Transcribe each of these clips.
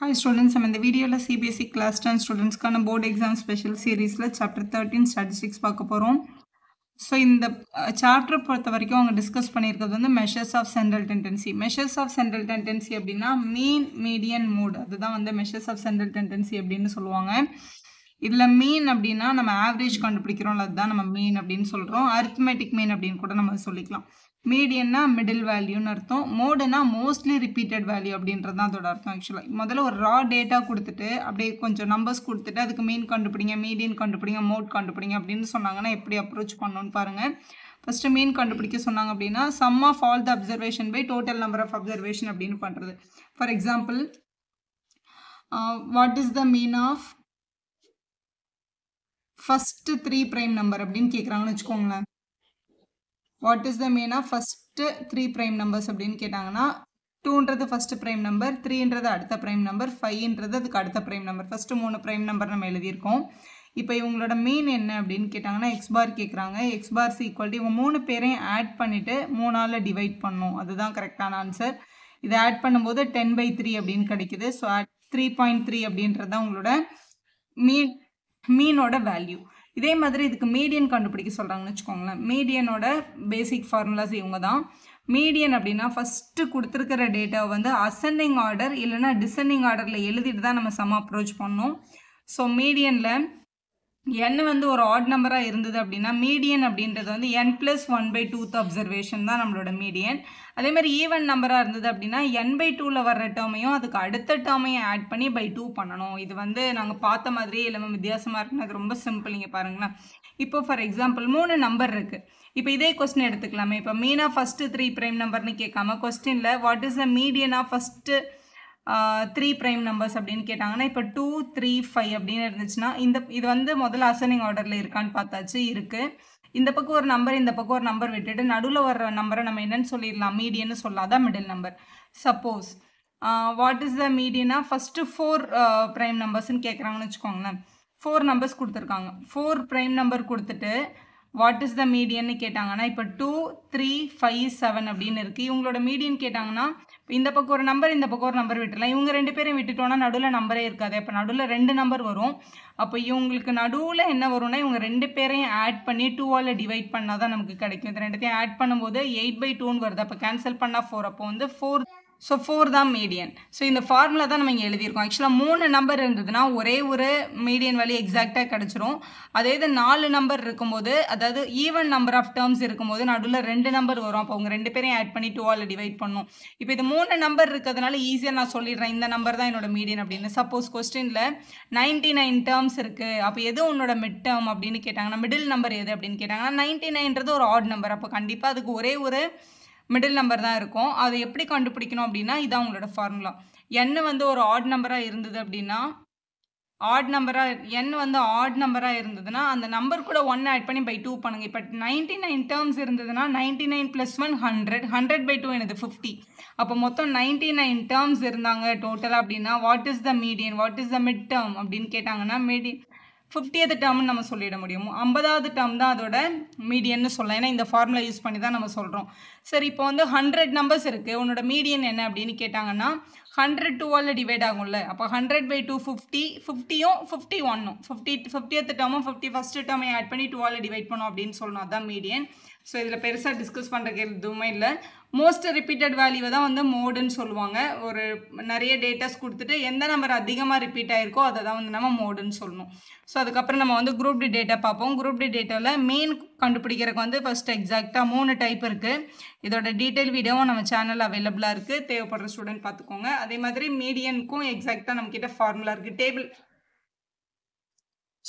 Hi students, I'm in the video CBSE class 10 students board exam special series chapter 13 statistics பார்க்க போறோம். So இந்த chapter பொறுத்த வரைக்கும் அவங்க டிஸ்கஸ் பண்ணியிருக்கிறது வந்து measures of central tendency. Measures of central tendency அப்படின்னா mean, median, mode. அதுதான் வந்து measures of central tendency அப்படின்னு சொல்லுவாங்க. இதுல mean அப்படின்னா நம்ம average கண்டுபிடிக்கிறோம், அதுதான் நம்ம mean அப்படின்னு சொல்றோம். arithmetic mean அப்படின்னு கூட நம்ம சொல்லிக்கலாம். மீடியன்னா மிடில் வேல்யூன்னு அர்த்தம். மோடுனா மோஸ்ட்லி ரிப்பீட்டட் வேல்யூ அப்படின்றது தான் அதோட அர்த்தம். ஆக்சுவலாக முதல்ல ஒரு ரா டேட்டா கொடுத்துட்டு அப்படியே கொஞ்சம் நம்பர்ஸ் கொடுத்துட்டு அதுக்கு மீன் கண்டுபிடிங்க, மீடியன் கண்டுபிடிங்க, மோட் கண்டுபிடிங்க அப்படின்னு சொன்னாங்கன்னா எப்படி அப்ரோச் பண்ணணும்னு பாருங்கள். ஃபஸ்ட்டு மீன் கண்டுபிடிக்க சொன்னாங்க அப்படின்னா sum of all the observation by total number of observation அப்படின்னு பண்ணுறது. For example, what is the mean of first 3 prime number அப்படின்னு கேட்குறாங்கன்னு வச்சுக்கோங்களேன். What is the mean of first 3 prime numbers அப்படின்னு கேட்டாங்கன்னா 2ன்றது first prime number, 3ன்றது அடுத்த prime number, 5ன்றது அதுக்கு அடுத்த prime number. first 3 prime number நம்ம எழுதியிருக்கோம். இப்போ இவங்களோட மீன் என்ன அப்படின்னு கேட்டாங்கன்னா x bar கேட்குறாங்க. x bar is equal to இவங்க 3 பேரையும் ஆட் பண்ணிவிட்டு 3ஆல் டிவைட் பண்ணணும். அதுதான் கரெக்டான ஆன்சர். இதை ஆட் பண்ணும்போது 10/3 அப்படின்னு கிடைக்குது. ஸோ 3.3 அப்படின்றது தான் உங்களோட மீனோட வேல்யூ. இதே மாதிரி இதுக்கு மீடியன் கண்டுபிடிக்க சொல்கிறாங்கன்னு வச்சுக்கோங்களேன். மீடியனோட பேசிக் ஃபார்முலாஸ் இவங்க தான். மீடியன் அப்படின்னா ஃபஸ்ட்டு கொடுத்துருக்கிற டேட்டாவை வந்து அசெண்டிங் ஆர்டர் இல்லைனா டிசெண்டிங் ஆர்டரில் எழுதிட்டு தான் நம்ம சம் அப்ரோச் பண்ணோம். ஸோ மீடியனில் n வந்து ஒரு ஆட் நம்பராக இருந்தது அப்படின்னா மீடியன் அப்படின்றது வந்து n+1/2th அப்சர்வேஷன் தான் நம்மளோட மீடியன். அதே மாதிரி ஈவன் நம்பராக இருந்தது அப்படின்னா n/2ல் வர்ற டேர்மையும் அதுக்கு அடுத்த டேர்மையும் ஆட் பண்ணி /2 பண்ணணும். இது வந்து நாங்கள் பார்த்த மாதிரியே எல்லாமே வித்தியாசமாக இருக்குன்னு அது ரொம்ப சிம்பிள். நீங்கள் பாருங்களேன். இப்போ ஃபார் எக்ஸாம்பிள் 3 நம்பர் இருக்குது. இப்போ இதே கொஸ்டின் எடுத்துக்கலாமே. இப்போ மீன் ஆஃப் ஃபஸ்ட்டு 3 prime நம்பர்னு கேட்காம கொஸ்டினில் what is the median of first 3 prime numbers அப்படின்னு கேட்டாங்கன்னா இப்போ 2, 3, 5 அப்படின்னு இருந்துச்சுன்னா இது வந்து முதல்ல அசெண்டிங் ஆர்டரில் இருக்கான்னு பார்த்தாச்சு, இருக்குது. இந்த பக்கம் ஒரு நம்பர் இந்த பக்கம் ஒரு நம்பர் விட்டுட்டு நடுவில் வர்ற நம்பரை நம்ம என்னன்னு சொல்லிடலாம், மீடியன்னு சொல்லலாம். அதான் middle number. Suppose what is the மீடியனா ஃபஸ்ட்டு 4 prime நம்பர்ஸ்ன்னு கேட்குறாங்கன்னு வச்சுக்கோங்களேன். 4 நம்பர்ஸ் கொடுத்துருக்காங்க. 4 prime நம்பர் கொடுத்துட்டு வாட் இஸ் த மீடியன்னு கேட்டாங்கன்னா இப்போ 2, 3, 5, 7 அப்படின்னு இருக்குது. இவங்களோட மீடியன் கேட்டாங்கன்னா இந்த பக்கம் ஒரு நம்பர் இந்த பக்கம் ஒரு நம்பர் விட்டுடலாம். இவங்க 2 பேரையும் விட்டுட்டோன்னா நடுவில் நம்பரே இருக்காது. அப்போ நடுவில் 2 நம்பர் வரும். அப்போ இவங்களுக்கு நடுவில் என்ன வரும்னா இவங்க 2 பேரையும் ஆட் பண்ணி 2ஆல் டிவைட் பண்ணால் தான் நமக்கு கிடைக்கும். இது ரெண்டுத்தையும் ஆட் பண்ணும்போது 8/2ன்னு வருது. அப்போ கேன்சல் பண்ணால் 4. அப்போ வந்து 4. ஸோ 4 தான் மீடியன். ஸோ இந்த ஃபார்முலா தான் நம்ம இங்கே எழுதியிருக்கோம். ஆக்சுவலாக 3 நம்பர் இருந்ததுன்னா ஒரே ஒரு மீடியன் வேல்யூ எக்ஸாக்டாக கிடச்சிரும். அதே இது 4 நம்பர் இருக்கும்போது, அதாவது ஈவன் நம்பர் ஆஃப் டேர்ம்ஸ் இருக்கும்போது நடுவில் 2 நம்பர் வரும். அப்போ அவங்க 2 பேரையும் ஆட் பண்ணி 2ஆல் டிவைட் பண்ணும். இப்போ இது 3 நம்பர் இருக்கிறதுனால ஈஸியாக நான் சொல்லிடுறேன் இந்த நம்பர் தான் என்னோட மீடியன் அப்படின்னு. சப்போஸ் கொஸ்டினில் 99 டேர்ம்ஸ் இருக்குது. அப்போ எது உன்னோட மிட் டேர்ம் அப்படின்னு கேட்டாங்கன்னா மிடில் நம்பர் எது அப்படின்னு கேட்டாங்கன்னா 99ன்றது ஒரு ஆட் நம்பர். அப்போ கண்டிப்பாக அதுக்கு ஒரே ஒரு மிடில் நம்பர் தான் இருக்கும். அதை எப்படி கண்டுபிடிக்கணும் அப்படின்னா இதான் உங்களோட ஃபார்முலா. n வந்து ஒரு ஆட் நம்பராக இருந்தது அப்படின்னா ஆட் நம்பராக n வந்து ஆட் நம்பராக இருந்ததுன்னா அந்த நம்பர் கூட 1 ஆட் பண்ணி /2 பண்ணுங்கள். இப்போ 99 டேர்ம்ஸ் இருந்ததுன்னா 99 + 1 100, 100/2 என்னது 50. அப்போ மொத்தம் 99 டேர்ம்ஸ் இருந்தாங்க டோட்டலாக அப்படின்னா what is the median, what is the mid term அப்படின்னு கேட்டாங்கன்னா 50th டேர்ம்னு நம்ம சொல்லிட முடியும். 50வது டேர்ம் தான் அதோட மீடியன்னு சொல்லலாம். ஏன்னா இந்த ஃபார்முலா யூஸ் பண்ணி தான் நம்ம சொல்கிறோம். சரி, இப்போ வந்து 100 நம்பர்ஸ் இருக்குது. உன்னோட மீடியன் என்ன அப்படின்னு கேட்டாங்கன்னா 100 2ஆல் டிவைட் ஆகும்ல. அப்போ 100/2 50, 50யும் 51ம் 50th டேர்மும் 51st டேர்மையும் ஆட் பண்ணி 2ஆல் டிவைட் பண்ணோம் அப்படின்னு சொல்லணும். அதுதான் மீடியன். ஸோ இதில் பெருசாக டிஸ்கஸ் பண்ணுறதுக்கு எதுவுமே இல்லை. மோஸ்ட் ரிப்பீட்டட் வேல்யூவை தான் வந்து மோடுன்னு சொல்லுவாங்க. ஒரு நிறைய டேட்டாஸ் கொடுத்துட்டு எந்த நம்பர் அதிகமாக ரிப்பீட் ஆகிருக்கோ அதை தான் வந்து நம்ம மோடுன்னு சொல்லணும். ஸோ அதுக்கப்புறம் நம்ம வந்து குரூப் டி டேட்டா பார்ப்போம். குரூப் டி டேட்டாவில் மீன் கண்டுபிடிக்கிறதுக்கு வந்து ஃபஸ்ட்டு எக்ஸாக்டாக 3 டைப் இருக்குது. இதோட டீட்டெயில் வீடியோவும் நம்ம சேனல் அவைலபிளாக இருக்குது. தேவைப்படுற ஸ்டூடெண்ட் பார்த்துக்கோங்க. அதே மாதிரி மீடியனுக்கும் எக்ஸாக்டாக நம்மக்கிட்ட ஃபார்முலா இருக்குது, டேபிள்.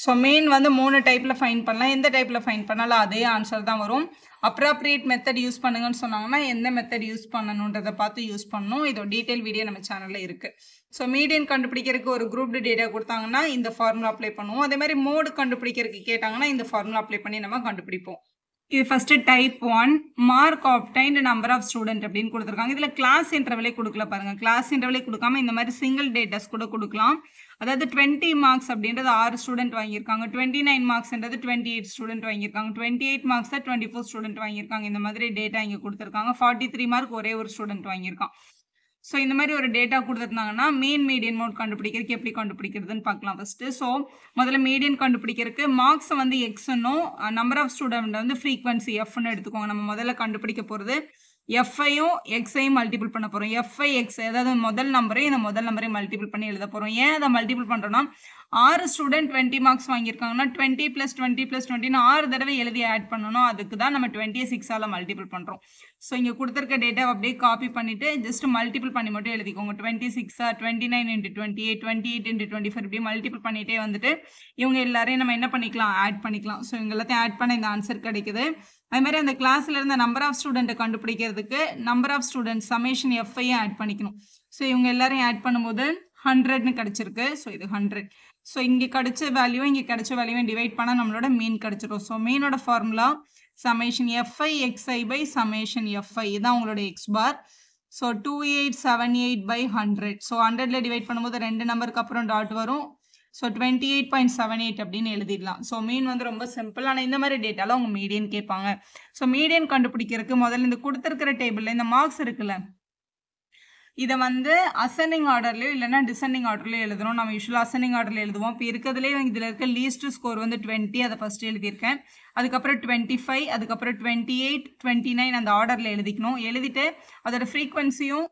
ஸோ மீன் வந்து 3 டைப்பில் ஃபைன் பண்ணலாம். எந்த டைப்பில் ஃபைன் பண்ணாலும் அதே ஆன்சர் தான் வரும். அப்ராப்ரியேட் மெத்தட் யூஸ் பண்ணுங்கன்னு சொன்னாங்கன்னா எந்த மெத்தட் யூஸ் பண்ணணுன்றதை பார்த்து யூஸ் பண்ணணும். இதோட டீட்டெயில் வீடியோ நம்ம சேனலில் இருக்குது. ஸோ மீடியன் கண்டுபிடிக்கிறதுக்கு ஒரு குரூப் டேட்டா கொடுத்தாங்கன்னா இந்த ஃபார்முலா அப்ளை பண்ணுவோம். அதே மாதிரி மோடு கண்டுபிடிக்கிறதுக்கு கேட்டாங்கன்னா இந்த ஃபார்முலா அப்ளை பண்ணி நம்ம கண்டுபிடிப்போம். இது first type 1 mark obtained number of student அப்படின்னு கொடுத்துருக்காங்க. இதில் கிளாஸ் இன்டர்வலே கொடுக்கல பாருங்கள். கிளாஸ் இன்டர்வலே கொடுக்காம இந்த மாதிரி சிங்கிள் டேட்டாஸ் கூட கொடுக்கலாம். அதாவது 20 மார்க்ஸ் அப்படின்றது 6 ஸ்டூடெண்ட் வாங்கியிருக்காங்க. 29 மார்க்ஸ்ன்றது 28 ஸ்டூடெண்ட் வாங்கியிருக்காங்க. 28 மார்க்ஸ் 24 ஸ்டூடெண்ட் வாங்கியிருக்காங்க. இந்த மாதிரி டேட்டா இங்கே கொடுத்துருக்காங்க. 43 மார்க் ஒரே ஒரு ஸ்டூடெண்ட் வாங்கியிருக்கான். ஸோ இந்த மாதிரி ஒரு டேட்டா கொடுத்துருந்தாங்கன்னா மீன் மீடியன் மோட் கண்டுபிடிக்கிறதுக்கு எப்படி கண்டுபிடிக்கிறதுன்னு பார்க்கலாம் ஃபஸ்ட்டு. ஸோ முதல்ல மீடியன் கண்டுபிடிக்கிறதுக்கு மார்க்ஸ் வந்து எக்ஸ்னும் நம்பர் ஆஃப் ஸ்டூடெண்ட் வந்து ஃப்ரீக்வன்சி எஃப்னு எடுத்துக்கோங்க. நம்ம முதல்ல கண்டுபிடிக்க போகிறது எஃப்ஐயும் எக்ஸையும் மல்டிபிள் பண்ண போகிறோம். எஃப்ஐ எக்ஸ் அதாவது முதல் நம்பரையும் இந்த முதல் நம்பரையும் மல்டிபிள் பண்ணி எழுத போகிறோம். ஏன் அதை மல்டிபிள் பண்ணுறோன்னா 6 ஸ்டூடெண்ட் 20 மார்க்ஸ் வாங்கியிருக்காங்கன்னா 20 + 20 + 20 6 தடவை எழுதி ஆட் பண்ணணும். அதுக்கு தான் நம்ம 26ஆல் மல்டிபிள் பண்ணுறோம். ஸோ இங்கே கொடுத்துருக்க டேட்டாவை அப்படியே காப்பி பண்ணிவிட்டு ஜஸ்ட் மல்டிபிள் பண்ணி மட்டும் எழுதிக்கோங்க. 26 29 × 28 28 × 24 இப்படி மல்டிபிள் பண்ணிகிட்டே வந்துட்டு இவங்க எல்லாரையும் நம்ம என்ன பண்ணிக்கலாம், ஆட் பண்ணிக்கலாம். ஸோ இவங்க எல்லாத்தையும் ஆட் பண்ண இந்த ஆன்சர் கிடைக்குது. அதுமாதிரி அந்த கிளாஸில் இருந்த நம்பர் ஆஃப் ஸ்டூடெண்ட்டை கண்டுபிடிக்கிறதுக்கு நம்பர் ஆஃப் ஸ்டூடெண்ட் சமேஷன் எஃப்ஐயும் ஆட் பண்ணிக்கணும். ஸோ இவங்க எல்லாரையும் ஆட் பண்ணும்போது 100ன்னு கிடச்சிருக்கு. ஸோ இது 100. ஸோ இங்கே கிடைச்ச வேல்யூ இங்கே கிடைச்ச வேல்யூவை டிவைட் பண்ணால் நம்மளோட மீன் கிடச்சிடும். ஸோ மீனோட formula summation f i x i by summation f i இதுதான் உங்களோட எக்ஸ் பார். ஸோ 2878/100. ஸோ 100ல் டிவைட் பண்ணும்போது 2 நம்பருக்கு அப்புறம் டாட் வரும். ஸோ 28.78 அப்படின்னு எழுதிடலாம். ஸோ மீன் வந்து ரொம்ப சிம்பிள். ஆனால் இந்த மாதிரி டேட்டாவில் அவங்க மீடியன் கேட்பாங்க. ஸோ மீடியன் கண்டுபிடிக்கிறதுக்கு முதல்ல இந்த கொடுத்துருக்கிற டேபிளில் இந்த மார்க்ஸ் இருக்குல்ல, இதை வந்து அசெண்டிங் ஆர்டர்லையோ இல்லைனா டிசெண்டிங் ஆர்டர்லையோ எழுதணும். நம்ம யூஸ்வலாக அசெண்டிங் ஆர்டரில் எழுதுவோம். இப்போ இருக்கிறதுலேயே இதில் இருக்க லீஸ்ட் ஸ்கோர் வந்து 20, அதை ஃபஸ்ட்டு எழுதியிருக்கேன். அதுக்கப்புறம் 25, அதுக்கப்புறம் 28 29 அந்த ஆர்டரில் எழுதிக்கணும். எழுதிட்டு அதோட ஃப்ரீக்வன்சியும்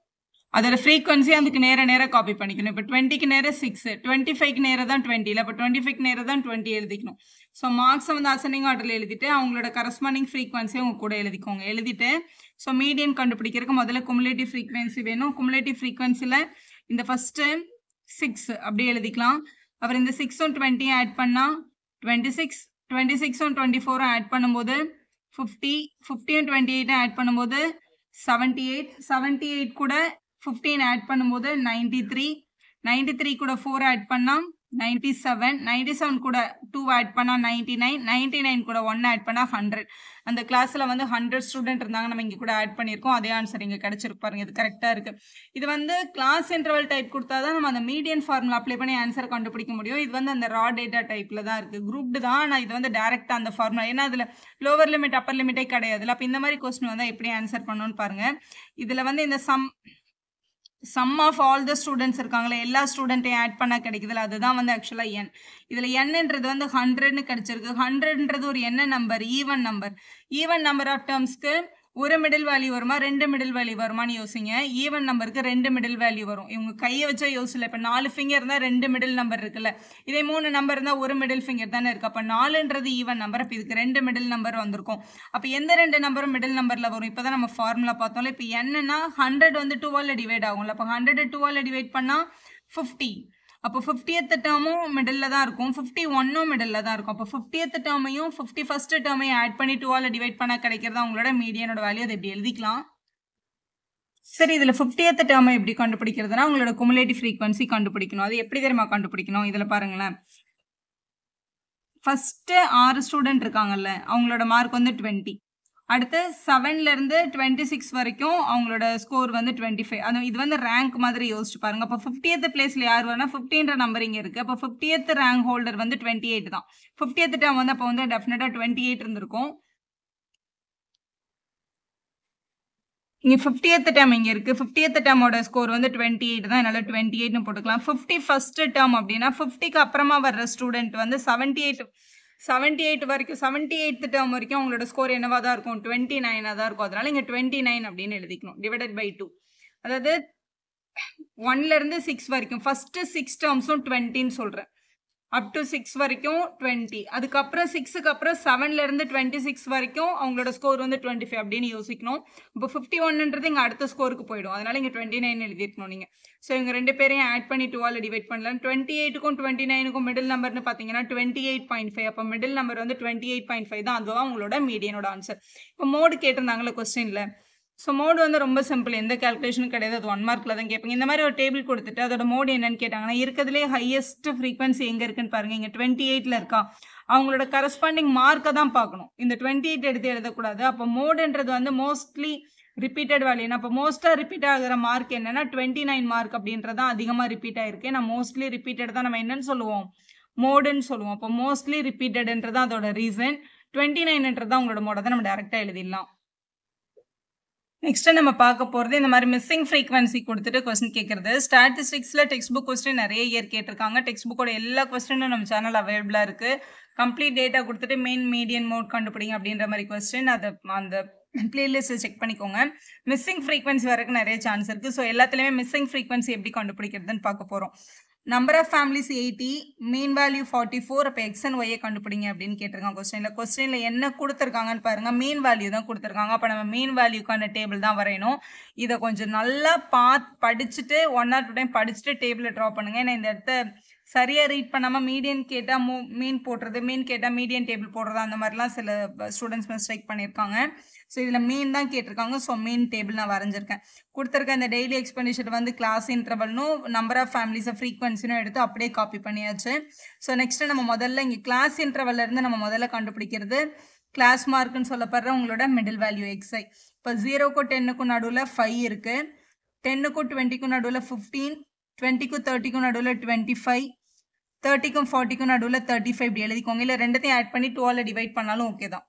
அதுக்கு நேராக காப்பி பண்ணிக்கணும். இப்போ 20க்கு நேராக 6, 25க்கு நேராக தான் 20, இல்லை இப்போ 25க்கு நேராக தான் 20 எழுதிக்கணும். ஸோ மார்க்ஸை வந்து அசெண்டிங் ஆர்டரில் எழுதிட்டு அவங்களோட கரஸ்பாண்டிங் ஃப்ரீக்வன்சியை அவங்க கூட எழுதிக்கோங்க. எழுதிட்டு ஸோ மீடியன் கண்டுபிடிக்கிறதுக்கு முதல்ல குமுலேட்டிவ் ஃப்ரீக்வன்சி வேணும். குமுலேட்டிவ் ஃப்ரீக்வன்சியில் இந்த ஃபஸ்ட்டு 6 அப்படியே எழுதிக்கலாம். அப்புறம் இந்த 6ம் 20 ஆட் பண்ணால் 26, 26ம் 24 ஆட் பண்ணும்போது 50, 50ம் 28 ஆட் பண்ணும்போது 78, 78 கூட 15 ஆட் பண்ணும்போது 93, 93 கூட 4 ஆட் பண்ணால் 97, 97 கூட 2 ஆட் பண்ணால் 99, 99 கூட 1 ஆட் பண்ணால் 100. அந்த கிளாஸில் வந்து 100 ஸ்டூடெண்ட் இருந்தாங்க. நம்ம இங்கே கூட ஆட் பண்ணியிருக்கோம். அதே ஆன்சர் இங்கே கிடச்சிருக்கு பாருங்க. இது கரெக்டாக இருக்குது. இது வந்து கிளாஸ் இன்டர்வல் டைப் கொடுத்தா தான் நம்ம அந்த மீடியன் ஃபார்முலா அப்ளை பண்ணி ஆன்சர் கண்டுபிடிக்க முடியும். இது வந்து அந்த ரா டேட்டா டைப்பில் தான் இருக்குது. குரூப்டு தான். ஆனால் இது வந்து டேரெக்டாக அந்த ஃபார்முலா, ஏன்னா அதில் லோவர் லிமிட் அப்பர் லிமிட்டே கிடையாது. அப்போ இந்த மாதிரி கொஸ்டின் வந்து எப்படி ஆன்சர் பண்ணணும்னு பாருங்கள். இதில் வந்து இந்த sum of all the students இருக்காங்களே, எல்லா ஸ்டூடெண்ட்டையும் ஆட் பண்ணால் கிடைக்குதுல, அதுதான் வந்து ஆக்சுவலாக என். இதில் என்னன்றது வந்து 100ன்னு கிடச்சிருக்கு. 100ன்றது ஒரு என்ன number, even number. Even number of டேர்ம்ஸ்க்கு ஒரு மிடில் வேல்யூ வருமா, 2 மிடில் வேல்யூ வருமானு யோசிங்க. ஈவன் நம்பருக்கு 2 மிடில் வேல்யூ வரும். இவங்க கையை வச்சா யோசிக்கல. இப்போ 4 ஃபிங்கர் இருந்தால் 2 மிடில் நம்பர் இருக்குல்ல, இதே 3 நம்பர் இருந்தால் ஒரு மிடில் ஃபிங்கர் தானே இருக்குது. அப்போ 4ன்றது ஈவன் நம்பர். அப்போ இதுக்கு 2 மிடில் நம்பர் வந்திருக்கும். அப்போ எந்த 2 நம்பரும் மிடில் நம்பரில் வரும்? இப்போ தான் நம்ம ஃபார்முலா பார்த்தோம்ல. இப்போ என்னன்னா 100 வந்து 2ஆல் டிவைட் ஆகும்ல. அப்போ 100 2ஆல் டிவைட் பண்ணால் 50. அப்போ 50th டேர்மும் மிடில் தான் இருக்கும், 51ம் மிடில் தான் இருக்கும். அப்போ 50th டேர்மையும் 51st டேர்மையும் ஆட் பண்ணி 2ஆல் டிவைட் பண்ண கிடைக்கிறதா உங்களோட மீடியனோட வேல்யூ. அதை எப்படி எழுதிக்கலாம். சரி, இதில் 50th டேர்மை எப்படி கண்டுபிடிக்கிறதுனா உங்களோட குமுலேட்டிவ் ஃப்ரீக்வன்சி கண்டுபிடிக்கணும். அது எப்படி தெரியுமா கண்டுபிடிக்கணும்? இதில் பாருங்களேன். ஃபஸ்ட்டு 6 ஸ்டூடெண்ட் இருக்காங்கல்ல, அவங்களோட மார்க் வந்து 20. அடுத்து 7லேருந்து 26 வரைக்கும் அவங்களோட ஸ்கோர் வந்து 25. அது இது வந்து ரேங்க் மாதிரி யோசிச்சு பாருங்க. அப்போ 50th பிளேஸில் யார் வரனா 15ன்ற நம்பர் இங்கே இருக்குது. அப்போ 50th ரேங்க் ஹோல்டர் வந்து 28 தான். 50th டேர்ம் வந்து அப்போ வந்து டெஃபினட்டாக 28 இருந்திருக்கும். இங்கே 50th டேர்ம் இங்கே இருக்குது. 50th டேர்மோட ஸ்கோர் வந்து 28 தான். என்னால் 28ன்னு போட்டுக்கலாம். 51st டேர்ம் அப்படின்னா 50க்கு அப்புறமா வர்ற ஸ்டூடெண்ட் வந்து 78 வரைக்கும் 78th டேர்ம் வரைக்கும் அவங்களோட ஸ்கோர் என்னவா தான் இருக்கும், 29 தான் இருக்கும். அதனால இங்கே 29 அப்படின்னு எழுதிக்கணும். Divided by 2. அதாவது 1லேருந்து 6 வரைக்கும் ஃபஸ்ட்டு 6 டேர்ம்ஸும் 20ன்னு சொல்கிறேன். அப் டு 6 வரைக்கும் 20. அதுக்கப்புறம் 6க்கு அப்புறம் 7லேருந்து 26 வரைக்கும் அவங்களோட ஸ்கோர் வந்து 25 அப்படின்னு யோசிக்கணும். இப்போ 51ன்றது இங்கே அடுத்த ஸ்கோருக்கு போயிடும். அதனால இங்கே 29 எழுதிருக்கணும் நீங்கள். ஸோ இவங்க 2 பேரையும் ஆட் பண்ணி 2ஆல் டிவைட் பண்ணலாம். 28க்கும் 29க்கும் மிடில் நம்பர்னு பார்த்தீங்கன்னா 28.5. அப்போ மிடில் நம்பர் வந்து 28.5 தான். அதுதான் உங்களோட மீடியனோட ஆன்சர். இப்போ மோடு கேட்டிருந்தாங்களே கொஸ்டினில். ஸோ மோடு வந்து ரொம்ப சிம்பிள், எந்த கேல்குலேஷனும் கிடையாது. அது 1 மார்க்கில் தான் கேட்பீங்க. இந்த மாதிரி ஒரு டேபிள் கொடுத்துட்டு அதோட மோடு என்னன்னு கேட்டாங்கன்னா இருக்கிறதுலே ஹையஸ்ட் ஃப்ரீக்வன்சி எங்கே இருக்குன்னு பாருங்கள். இங்கே 28ல் இருக்கா, அவங்களோட கரஸ்பாண்டிங் மார்க்கை தான் பார்க்கணும். இந்த 28 எடுத்து எழுதக்கூடாது. அப்போ மோடுன்றது வந்து மோஸ்ட்லி ரிப்பீட்டட் வேல்யூ. அப்போ மோஸ்ட்டாக ரிப்பீட் ஆகிற மார்க் என்னன்னா 29 மார்க் அப்படின்றதான் அதிகமாக ரிப்பீட் ஆகிருக்கு. நான் மோஸ்ட்லி ரிப்பீட்டட் தான் நம்ம என்னன்னு சொல்லுவோம், மோடுன்னு சொல்லுவோம். அப்போ மோஸ்ட்லி ரிப்பீட்டட்ன்றது அதோட ரீசன். 29ன்றது தான் உங்களோட மோடை தான் நம்ம டேரெக்டாக எழுதிடலாம். நெக்ஸ்ட்டு நம்ம பார்க்க போறது இந்த மாரி மிஸ்ஸிங் ஃப்ரீக்வன்சி குடுத்துட்டு கொஸ்டின் கேட்கறது. ஸ்டாட்டிஸ்டிக்ஸ்ல டெக்ஸ்ட் புக் கொஸ்டின் நெறைய இயர் கேட்டிருக்காங்க. டெக்ஸ்ட் புக்கோட எல்லா கொஸ்டினும் நம்ம சேனல்ல அவைலபிளா இருக்கு. கம்ப்ளீட் டேட்டா குடுத்துட்டு மீன், மீடியன், மோட் கண்டுபிடிங்க அப்படின்ற மாரி கொஸ்டின். அந்த பிளேலிஸ்ட்ல செக் பண்ணிக்கோங்க. மிஸ்ஸிங் ஃப்ரீக்வன்சி வரக்கு நெறைய சான்ஸ் இருக்கு. ஸோ எல்லாத்துலயுமே மிஸ்ஸிங் ஃப்ரீக்வன்சி எப்படி கண்டுபிடிக்கிறதுன்னு பார்க்க போறோம். Number of families 80, mean value 44. அப்போ எக்ஸ் அண்ட் ஒய்யை கண்டுபிடிங்க அப்படின்னு கேட்டிருக்காங்க கொஸ்டினில். கொஸ்டினில் என்ன கொடுத்துருக்காங்கன்னு பாருங்கள், மீன் வேல்யூ தான் கொடுத்துருக்காங்க. அப்போ நம்ம மீன் வேல்யூக்கான டேபிள் தான் வரையணும். இதை கொஞ்சம் நல்லா படிச்சுட்டு 1 or 2 டைம் படிச்சுட்டு டேபிளை ட்ரா பண்ணுங்கள். ஏன்னா இந்த இடத்த சரியாக ரீட் பண்ணாமல் மீடியன் கேட்டால் மீன் போடுறது, மீன் கேட்டால் மீடியன் டேபிள் போடுறது, அந்த மாதிரிலாம் சில ஸ்டூடெண்ட்ஸ் மிஸ்டேக் பண்ணியிருக்காங்க. ஸோ இதில் மீன் தான் கேட்டிருக்காங்க. ஸோ மீன் டேபிள் நான் வரைஞ்சிருக்கேன். கொடுத்துருக்க இந்த டெய்லி எக்ஸ்பெண்டிச்சர் வந்து கிளாஸ் இன்டர்வல்னும் நம்பர் ஆஃப் ஃபேமிலிஸை ஃப்ரீக்வன்சினும் எடுத்து அப்படியே காப்பி பண்ணியாச்சு. ஸோ நெக்ஸ்ட்டு நம்ம முதல்ல இங்கே கிளாஸ் இன்டர்வல்லேருந்து நம்ம முதல்ல கண்டுபிடிக்கிறது கிளாஸ் மார்க்குன்னு சொல்லப்படுற உங்களோட மிடில் வேல்யூ எக்ஸ்ஐ. இப்போ 0க்கும் 10க்கும் நடுவில் 5 இருக்குது, 10க்கும் 20க்கும் நடுவில் 15, 20க்கும் 30க்கும் நடுவில் 25, 30க்கும் 40க்கும் நடுவில் 35 இப்படி எழுதிக்கோங்க. இல்லை ரெண்டுத்தையும் ஆட் பண்ணி 2ஆல் டிவைட் பண்ணாலும் ஓகே தான்.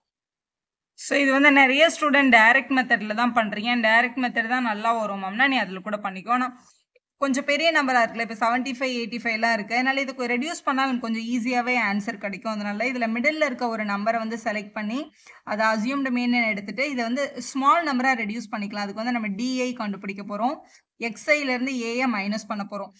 ஸோ இது வந்து நிறைய ஸ்டூடெண்ட் டைரக்ட் மெத்தடில் தான் பண்ணுறீங்க. டைரக்ட் மெத்தட் தான் நல்லா வரும் மேம்னா நீ அதில் கூட பண்ணிக்கோ. ஆனால் கொஞ்சம் பெரிய நம்பராக இருக்குல்ல, இப்போ 75, 85லாம் இருக்குது. அதனால் இதுக்கு ரெடியூஸ் பண்ணால் கொஞ்சம் ஈஸியாகவே ஆன்சர் கிடைக்கும். அதனால இதில் மிடில் இருக்க ஒரு நம்பரை வந்து செலக்ட் பண்ணி அதை அசியூம்டு மீன் எடுத்துகிட்டு இதை வந்து ஸ்மால் நம்பராக ரெடியூஸ் பண்ணிக்கலாம். அதுக்கு வந்து நம்ம டிஐ கண்டுபிடிக்க போகிறோம். எக்ஸ்ஐலேருந்து ஏஐ மைனஸ் பண்ண போகிறோம்.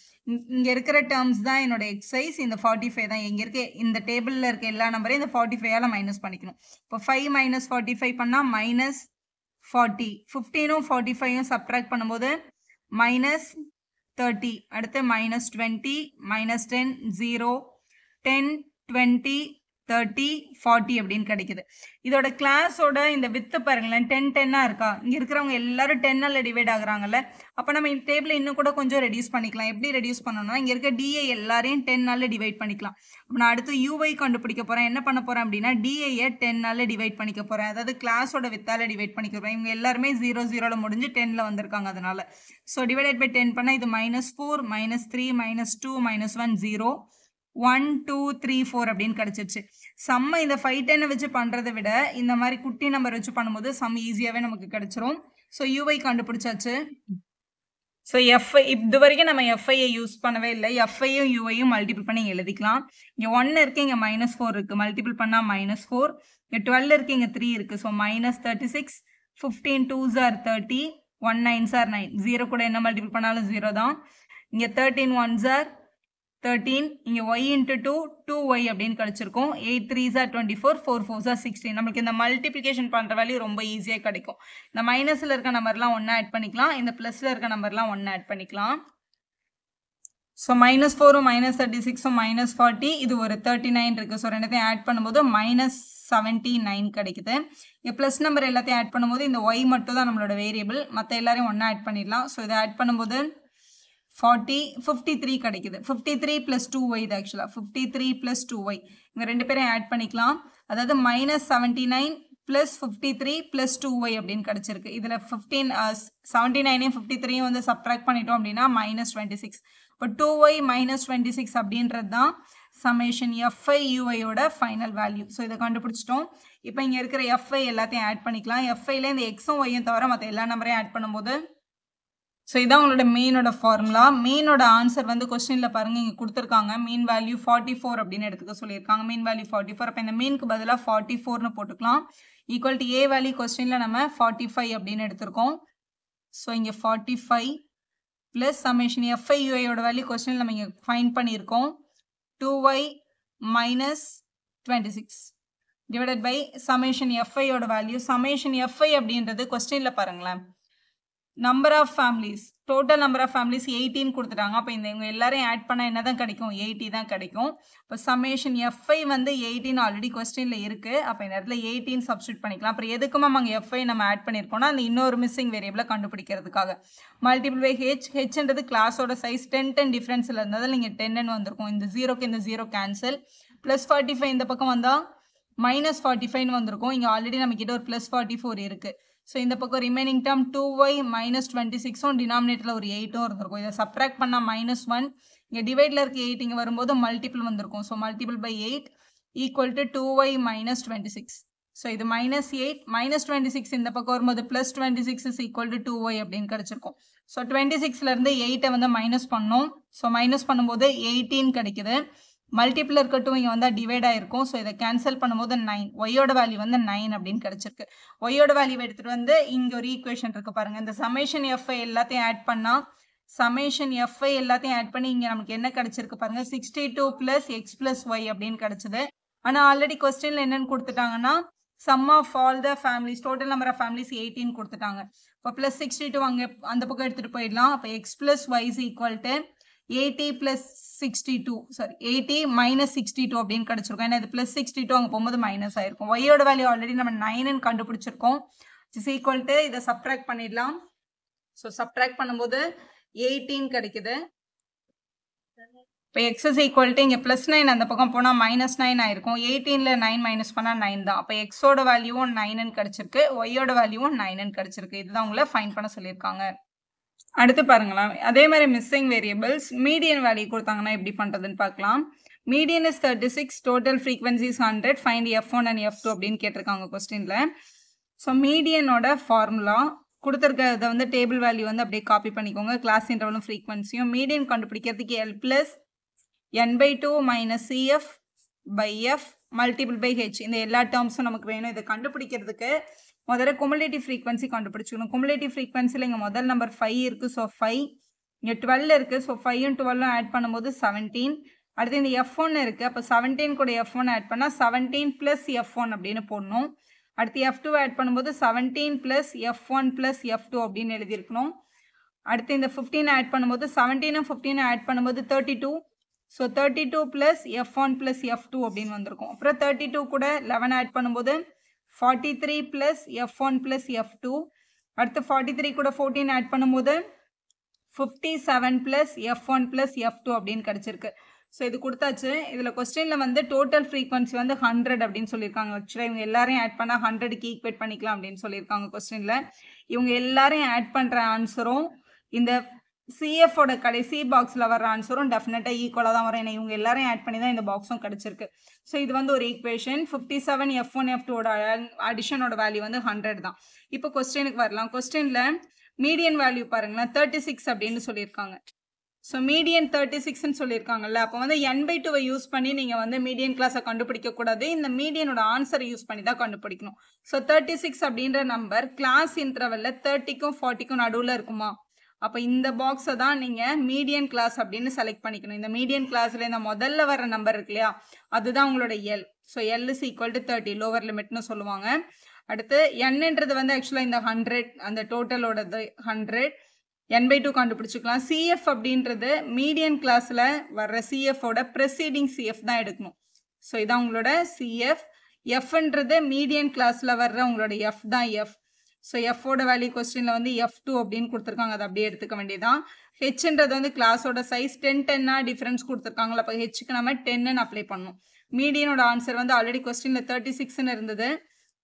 இங்கே இருக்கிற டேர்ம்ஸ் தான் என்னோட எக்ஸைஸ். இந்த 45 தான் இங்கே இருக்க இந்த டேபிளில் இருக்க எல்லா நம்பரையும் இந்த 45ஆல் மைனஸ் பண்ணிக்கணும். இப்போ 5 - 45 பண்ணால் -40. 15ம் 45ம் சப்ட்ராக்ட் பண்ணும்போது -30. அடுத்து -20, -10, 0, 10, 20, 30, 40 அப்படின்னு கிடைக்குது. இதோட கிளாஸோட இந்த வித்து பாருங்களேன், 10, 10ஆக இருக்கா? இங்கே இருக்கிறவங்க எல்லாரும் 10ஆல் டிவைட் ஆகுறாங்கல்ல. அப்போ நம்ம இந்த டேபிளை இன்னும் கூட கொஞ்சம் ரெடியூஸ் பண்ணிக்கலாம். எப்படி ரெடியூஸ் பண்ணணும்னா இங்கே இருக்க டிஐ எல்லாரையும் 10ஆல் டிவைட் பண்ணிக்கலாம். அப்போ நான் அடுத்து யூஐ கண்டுபிடிக்க போகிறேன். என்ன பண்ண போகிறேன் அப்படின்னா டிஐயை 10ஆல் டிவைட் பண்ணிக்க போகிறேன். அதாவது கிளாஸோட வித்தால் டிவைட் பண்ணிக்க போகிறேன். இவங்க எல்லாருமே 0, 0ல் முடிஞ்சு 10ல் வந்திருக்காங்க. அதனால ஸோ டிவைடட் பை 10 பண்ணால் இது -4, -3, -2, -1, 0, 1, 2, 3, 4 அப்படின்னு கிடச்சிருச்சு. சம்ம இந்த 5, 10 வச்சு பண்ணுறதை விட இந்த மாதிரி குட்டி நம்பர் வச்சு பண்ணும்போது சம் ஈஸியாகவே நமக்கு கிடச்சிரும். ஸோ யூஐ கண்டுபிடிச்சாச்சு. ஸோ எஃப்ஐ இது வரைக்கும் நம்ம எஃப்ஐயை யூஸ் பண்ணவே இல்லை. எஃப்ஐயும் யூஐயும் மல்டிபிள் பண்ணி எழுதிக்கலாம். இங்கே 1 இருக்குது, இங்கே -4 இருக்குது. மல்டிபிள் பண்ணால் -4. இங்கே 12 இருக்குது, இங்கே 3 இருக்குது. So -36, 15 2s are 30, 1 9s are 9. 0 கூட என்ன மல்டிபிள் பண்ணாலும் 0 தான். இங்கே 13 1s are 13. இங்கே y into 2, 2y அப்படின்னு கழிச்சிருக்கோம். 8 3s are 24, 4 4s are 16. நம்மளுக்கு இந்த மல்டிப்ளிகேஷன் பண்ணுற வேல்யூ ரொம்ப ஈஸியாக கிடைக்கும். இந்த மைனஸில் இருக்க நம்பர்லாம் ஒன்றா ஆட் பண்ணிக்கலாம், இந்த ப்ளஸில் இருக்க நம்பர்லாம் ஒன்றா ஆட் பண்ணிக்கலாம். ஸோ -4ம் -36ம் -40, இது ஒரு 39 இருக்குது. ஸோ ரெண்டுத்தையும் ஆட் பண்ணும்போது -79 கிடைக்குது. இங்கே ப்ளஸ் நம்பர் எல்லாத்தையும் ஆட் பண்ணும்போது இந்த y மட்டும் தான் நம்மளோட வேரியபிள், மற்ற எல்லாரையும் ஒன்றா ஆட் பண்ணிடலாம். ஸோ இதை ஆட் பண்ணும்போது 40, 53 கிடைக்குது. 53 + 2y இது ஆக்சுவலாக 53 + 2y. இங்கே ரெண்டு பேரையும் ஆட் பண்ணிக்கலாம். அதாவது -79 + 53 + 2y அப்படின்னு கிடச்சிருக்கு. இதில் 79யும் 53யும் வந்து சப்ட்ராக்ட் பண்ணிட்டோம் அப்படின்னா -26. இப்போ 2y - 26 அப்படின்றது தான் சமேஷன் எஃப்ஐ யூஐயோட ஃபைனல் வேல்யூ. ஸோ இதை கண்டுபிடிச்சிட்டோம். இப்போ இங்கே இருக்கிற எஃப்ஐ எல்லாத்தையும் ஆட் பண்ணிக்கலாம். எஃப்ஐல இந்த எக்ஸும் ஒய்யும் தவிர மற்ற எல்லா நம்பரையும் ஆட் பண்ணும்போது ஸோ இதான் உங்களோட மீனோட ஃபார்முலா. மீனோட ஆன்சர் வந்து கொஸ்டினில் பாருங்கள் இங்கே கொடுத்துருக்காங்க. மீன் வேல்யூ 44 அப்படின்னு எடுத்துக்க சொல்லியிருக்காங்க. மீன் வேல்யூ 44. அப்போ இந்த மீனுக்கு பதிலாக 44ன்னு போட்டுக்கலாம். ஈக்குவல் டு ஏ வேல்யூ கொஸ்டினில் நம்ம 45 அப்படின்னு எடுத்திருக்கோம். ஸோ இங்கே 45 ப்ளஸ் சமேஷன் எஃப்ஐ யூஐயோட வேல்யூ கொஸ்டினில் நம்ம இங்கே ஃபைண்ட் பண்ணியிருக்கோம். 2y - 26 டிவைடட் பை சமேஷன் எஃப்ஐயோட வேல்யூ. சமேஷன் எஃப்ஐ அப்படின்றது கொஸ்டினில் பாருங்களேன், number of families, total number of families 18 கொடுத்துட்டாங்க. அப்போ இவங்க எல்லாரையும் ஆட் பண்ணால் என்ன தான் கிடைக்கும்? 80 தான் கிடைக்கும். இப்போ சமேஷன் எஃப்ஐ வந்து 18 ஆல்ரெடி கொஸ்டினில் இருக்குது. அப்போ இந்த இடத்துல 18 சப்ஸ்டியூட் பண்ணிக்கலாம். அப்புறம் எதுக்குமா அங்கே எஃப்ஐ நம்ம ஆட் பண்ணியிருக்கோம்னா அந்த இன்னொரு மிஸ்ஸிங் வேரியபிளை கண்டுபிடிக்கிறதுக்காக. மல்டிபிள் பை ஹெச்ன்றது கிளாஸோட சைஸ் 10 10 டிஃப்ரென்ஸில் இருந்ததால் நீங்கள் 10ன்னு வந்திருக்கும். இந்த 0க்கு இந்த 0 கேன்சல். ப்ளஸ் 45 இந்த பக்கம் வந்தால் -45ன்னு வந்திருக்கும். இங்கே ஆல்ரெடி நம்மக்கிட்ட ஒரு +44 இருக்குது. ஸோ இந்த பக்கம் ரிமைனிங் டேர்ம் 2y - 26ம் டினாமினேட்டரில் ஒரு 8ம் இருந்திருக்கும். இதை சப்ட்ராக்ட் பண்ணால் -1. இங்கே டிவைடில் இருக்க 8 இங்கே வரும்போது மல்டிபிள் வந்திருக்கும். So multiple by 8 equal to 2y - 26. So இது -8 -26 இந்த பக்கம் வரும்போது +26 is equal to 2y அப்படின்னு கிடைச்சிருக்கும். ஸோ 26லேருந்து 8 வந்து மைனஸ் பண்ணோம். ஸோ மைனஸ் பண்ணும்போது 18 கிடைக்குது. மல்டிபிள் இருக்கட்டும் இங்கே வந்தால் டிவைட் ஆகிருக்கும். ஸோ இதை கேன்சல் பண்ணும்போது 9, ஒய்யோட வேல்யூ வந்து 9 அப்படின்னு கிடைச்சிருக்கு. ஒய்யோட வேல்யூ எடுத்துகிட்டு வந்து இங்கே ஒரு ஈக்குவேஷன் இருக்குது பாருங்கள். இந்த சமேஷன் எஃப்ஐ எல்லாத்தையும் ஆட் பண்ணால் சமேஷன் எஃப்ஐ எல்லாத்தையும் ஆட் பண்ணி இங்கே நமக்கு என்ன கிடைச்சிருக்கு பாருங்கள், 62 + x + y அப்படின்னு கிடைச்சது. ஆனால் ஆல்ரெடி கொஸ்டினில் என்னென்னு கொடுத்துட்டாங்கன்னா sum of all the families, total number of families 18 கொடுத்துட்டாங்க. இப்போ +62 அங்கே அந்த பக்கம் எடுத்துகிட்டு போயிடலாம். அப்போ x + y is equal to 80 + 62 sorry 80 - 62 அப்படின்னு கிடைச்சிருக்கும். ஏன்னா இது +62 அங்கே போகும்போது மைனஸ் ஆயிருக்கும். ஒய்யோட வேல்யூ ஆல்ரெடி நம்ம 9ன்னு கண்டுபிடிச்சிருக்கோம். இஸ் ஈக்குவல் டு இதை சப்ட்ராக்ட் பண்ணிடலாம். ஸோ சப்ட்ராக்ட் பண்ணும்போது 18 கிடைக்குது. இப்போ x is equal to இங்கே +9 அந்த பக்கம் போனால் -9 ஆயிருக்கும். 18ல் 9 மைனஸ் பண்ணால் 9 தான். அப்போ எக்ஸோட வேல்யூவும் 9ன்னு கிடச்சிருக்கு, ஒய்யோட வேல்யூவும் 9ன்னு கிடச்சிருக்கு. இதுதான் உங்களை ஃபைன் பண்ண சொல்லியிருக்காங்க. அடுத்து பாருங்களேன், அதே மாதிரி மிஸ்ஸிங் வேரியபிள்ஸ் மீடியன் வேல்யூ கொடுத்தாங்கன்னா எப்படி பண்ணுறதுன்னு பார்க்கலாம். Median is 36, total frequencies 100, find F1 and F2 அப்படின்னு கேட்டிருக்காங்க கொஸ்டினில். ஸோ மீடியனோட ஃபார்முலா கொடுத்துருக்கிறத வந்து டேபிள் வேல்யூ வந்து அப்படியே காப்பி பண்ணிக்கோங்க. கிளாஸ் இன்டர்வலும் ஃப்ரீக்வன்சியும் மீடியன் கண்டுபிடிக்கிறதுக்கு L + n/2 - CF/F × H இந்த எல்லா டேர்ம்ஸும் நமக்கு வேணும். இதை கண்டுபிடிக்கிறதுக்கு முதல்ல குமுலேட்டிவ் ஃப்ரீக்வன்சி கண்டுபிடிச்சிக்கணும். குமுலேட்டிவ் ஃப்ரீக்வன்சியில் இங்கே முதல் நம்பர் 5 இருக்குது. ஸோ 5 இங்கே 12 இருக்குது. ஸோ 5ம் 12ம் ஆட் பண்ணும்போது 17. அடுத்து இந்த F1 இருக்குது. அப்போ 17 கூட F1 ஆட் பண்ணால் 17 + F1 அப்படின்னு போடணும். அடுத்து F2 ஆட் பண்ணும்போது 17 + F1 + F2 அப்படின்னு எழுதியிருக்கணும். அடுத்து இந்த 15 ஆட் பண்ணும்போது 17ம் 15ம் ஆட் பண்ணும்போது 32. ஸோ 32 + F1 + F2 அப்படின்னு வந்திருக்கும். அப்புறம் 32 கூட 11 ஆட் பண்ணும்போது 43 + F1 + F2. அடுத்து 43 கூட 14 ஆட் பண்ணும்போது 57 + F1 + F2 அப்படின்னு கிடச்சிருக்கு. ஸோ இது கொடுத்தாச்சு. இதில் கொஸ்டினில் வந்து டோட்டல் ஃப்ரீக்வன்சி வந்து 100 அப்படின்னு சொல்லியிருக்காங்க. ஆக்சுவலாக இவங்க எல்லாரையும் ஆட் பண்ணால் 100க்கு ஈக்குவேட் பண்ணிக்கலாம் அப்படின்னு சொல்லியிருக்காங்க கொஸ்டினில். இவங்க எல்லாரையும் ஆட் பண்ணுற ஆன்சரும் இந்த சிஎஃபோட கடைசி பாக்ஸில் வர ஆன்சரும் டெஃபினட்டாக ஈக்குவலாக தான் வரும். ஏன்னா இவங்க எல்லாரையும் ஆட் பண்ணி தான் இந்த பாக்ஸும் கிடச்சிருக்கு. ஸோ இது வந்து ஒரு ஈக்குவேஷன். 57 F1 F2ஓட அடிஷனோட வேல்யூ வந்து 100 தான். இப்போ கொஸ்டினுக்கு வரலாம். கொஸ்டினில் மீடியன் வேல்யூ பாருங்களேன் 36 அப்படின்னு சொல்லியிருக்காங்க. ஸோ மீடியன் 36ன்னு சொல்லியிருக்காங்கல்ல, அப்போ வந்து n/2 யூஸ் பண்ணி நீங்கள் வந்து மீடியன் கிளாஸை கண்டுபிடிக்கக்கூடாது. இந்த மீடியனோட ஆன்சரை யூஸ் பண்ணி தான் கண்டுபிடிக்கணும். ஸோ 36 அப்படின்ற நம்பர் கிளாஸ் இன்டர்வலில் 30க்கும் 40க்கும் நடுவில் இருக்குமா? அப்போ இந்த பாக்ஸை தான் நீங்கள் மீடியன் கிளாஸ் அப்படின்னு செலக்ட் பண்ணிக்கணும். இந்த மீடியன் கிளாஸில் இந்த முதல்ல வர நம்பர் இருக்கு இல்லையா, அதுதான் உங்களோட L. So L is equal to 30, lower லிமிட்னு சொல்லுவாங்க. அடுத்து என்னன்றது வந்து ஆக்சுவலாக இந்த 100, அந்த டோட்டலோடது 100, n/2 கண்டுபிடிச்சிக்கலாம். CF அப்படின்றது மீடியன் கிளாஸில் வர்ற CFோட ப்ரெசீடிங் CF தான் எடுக்கணும். ஸோ இதான் உங்களோட CF. Fன்றது மீடியன் கிளாஸில் வர்ற உங்களோட F தான் F. ஸோ எஃபோட வேல்யூ கொஸ்டினில் வந்து F2 அப்படின்னு கொடுத்துருக்காங்க, அதை அப்படியே எடுத்துக்க வேண்டியதான். ஹெச்ன்றது வந்து கிளாஸோட சைஸ் 10 டிஃப்ரென்ஸ் கொடுத்துருக்காங்களா, அப்போ ஹெச்சுக்கு நம்ம 10ன்னு அப்ளை பண்ணணும். மீடியனோட ஆன்சர் வந்து ஆல்ரெடி கொஸ்டினில் 36ன்னு இருந்தது.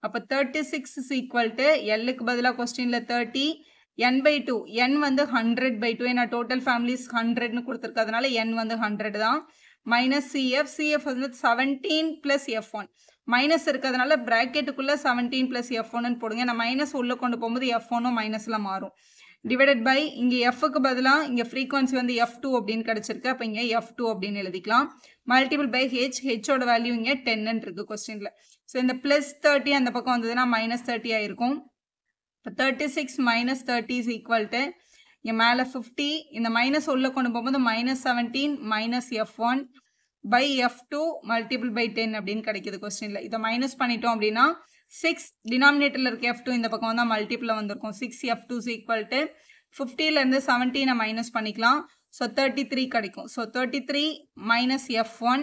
அப்போ 36 is equal to Lக்கு பதிலாக கொஸ்டினில் 30, n/2, n வந்து 100/2, ஏன்னா டோட்டல் ஃபேமிலிஸ் 100ன்னு கொடுத்துருக்கிறதுனால n வந்து 100 தான். மைனஸ் CF வந்து 17 + F1. மைனஸ் இருக்கிறதுனால ப்ராக்கெட்டுக்குள்ளே 17 + F1ன்னு போடுங்க. நான் மைனஸ் உள்ளே கொண்டு போகும்போது F1ம் மைனஸில் மாறும். டிவைடட் பை இங்கே எஃப்க்கு பதிலாக இங்கே ஃப்ரீக்வன்சி வந்து F2 அப்படின்னு கிடச்சிருக்கு. அப்போ இங்கே F2 அப்படின்னு எழுதிக்கலாம். மல்டிபிள் பை ஹெச்சோட வேல்யூ இங்கே 10ன்னு இருக்குது கொஸ்டினில். ஸோ இந்த +30 அந்த பக்கம் வந்ததுன்னா -30 ஆயிருக்கும். இப்போ 36 - 30 is equal to இங்கே மேலே 50, இந்த மைனஸ் உள்ளே கொண்டு போகும்போது -17 - F1 by F2 multiple by 10 அப்படின்னு கிடைக்குது கொஸ்டினில். இதை மைனஸ் பண்ணிட்டோம் அப்படின்னா 6 டினாமினேட்டரில் இருக்க F2 இந்த பக்கம் வந்தால் மல்டிப்பில் வந்திருக்கும். 6F2 is equal to 50லேருந்து 17 minus பண்ணிக்கலாம். ஸோ 33 கிடைக்கும். ஸோ 33 - F1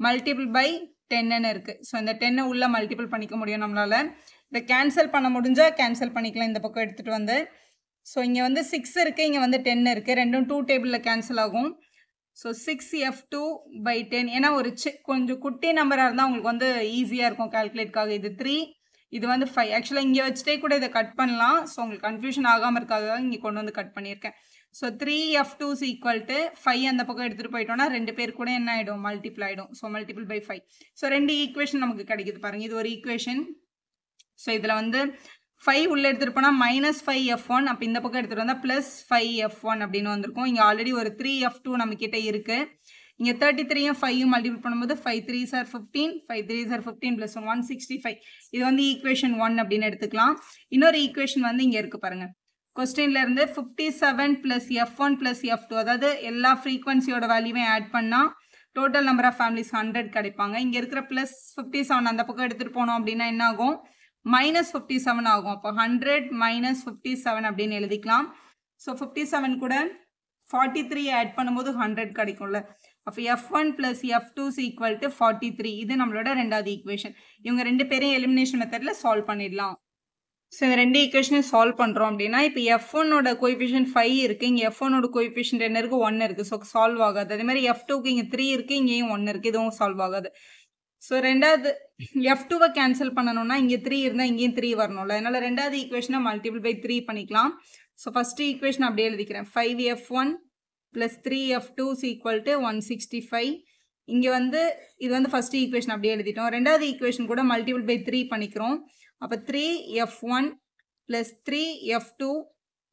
multiple by 10ன்னு இருக்குது. ஸோ இந்த 10 உள்ள மல்டிபிள் பண்ணிக்க முடியும் நம்மளால். இதை கேன்சல் பண்ண முடிஞ்சால் கேன்சல் பண்ணிக்கலாம் இந்த பக்கம் எடுத்துகிட்டு வந்து. ஸோ இங்கே வந்து 6 இருக்குது, இங்கே வந்து 10 இருக்குது. ரெண்டும் 2 டேபிளில் கேன்சல் ஆகும். ஸோ 6F2 by 10, ஏன்னா ஒரு கொஞ்சம் குட்டி நம்பராக இருந்தால் உங்களுக்கு வந்து ஈஸியாக இருக்கும் கால்குலேட்காக. இது 3, இது வந்து 5. ஆக்சுவலாக இங்கே வச்சுட்டே கூட இதை கட் பண்ணலாம். ஸோ உங்களுக்கு கன்ஃபியூஷன் ஆகாமல் இருக்காக இங்கே கொண்டு வந்து கட் பண்ணியிருக்கேன். So 3F2 is equal to 5 அந்த பக்கம் எடுத்துகிட்டு போயிட்டோம்னா 2 பேர் கூட என்ன ஆகிடும், மல்டிபிள் ஆகிடும். So multiple by 5. So 2 equation நமக்கு கிடைக்குது பாருங்கள். இது ஒரு ஈக்குவேஷன். ஸோ இதில் வந்து 5 உள்ளே எடுத்துகிட்டு போனால் -5f1, அப்போ இந்த பக்கம் எடுத்துகிட்டு வந்தால் +5f1 அப்படின்னு வந்திருக்கும். இங்கே ஆல்ரெடி ஒரு 3f2 நம்மக்கிட்ட இருக்குது. இங்கே 33யும் 5யும் மல்டிபிள் பண்ணும்போது 5 3s are 15, 5 3s are 15 + 1 165. இது வந்து ஈக்குவேஷன் 1 அப்படின்னு எடுத்துக்கலாம். இன்னொரு ஈக்குவேஷன் வந்து இங்கே இருக்குது பாருங்கள். கொஸ்டின்ல இருந்து 57 + f1 + f2, அதாவது எல்லா ஃப்ரீக்வன்சியோட வேல்யூவே ஆட் பண்ணால் டோட்டல் நம்பர் ஆஃப் ஃபேமிலிஸ் 100 கிடைப்பாங்க. இங்கே இருக்கிற +57 அந்த பக்கம் எடுத்துகிட்டு போனோம் அப்படின்னா என்ன ஆகும்? -57 ஆகும். அப்போ 100 - 57 அப்படின்னு எழுதிக்கலாம். ஸோ 57 கூட 43 ஆட் பண்ணும்போது 100 கிடைக்கும்ல. அப்போ f1 + f2 = 43. இது நம்மளோட ரெண்டாவது ஈக்குவேஷன். இவங்க ரெண்டு பேரையும் எலிமினேஷன் மெத்தடில் சால்வ் பண்ணிடலாம். ஸோ இந்த ரெண்டு ஈக்குவேஷனையும் சால்வ் பண்ணுறோம் அப்படின்னா இப்போ f1ஓட கோஎஃபிஷியன்ட் 5 இருக்குது, இங்கே f1ஓட கோஎஃபிஷியன்ட் என்ன இருக்குது? 1 இருக்குது. ஸோ சால்வ் ஆகாது. அதே மாதிரி f2க்கு இங்கே 3 இருக்குது, இங்கேயும் 1 இருக்குது. இதுவும் சால்வ் ஆகாது. ஸோ ரெண்டாவது f2வை கேன்சல் பண்ணணும்னா இங்கே 3 இருந்தால் இங்கேயும் 3 வரணும்ல. அதனால் ரெண்டாவது ஈக்குவேஷனை மல்டிபிள் பை 3 பண்ணிக்கலாம். ஸோ ஃபஸ்ட்டு ஈக்குவேஷன் அப்படியே எழுதிக்கிறேன். 5f1 + 3f2 = 165. இங்கே வந்து இது வந்து ஃபஸ்ட்டு ஈக்குவேஷன் அப்படியே எழுதிட்டோம். ரெண்டாவது ஈக்குவேஷன் கூட மல்டிபிள் பை 3 பண்ணிக்கிறோம். அப்போ 3f1 + 3f2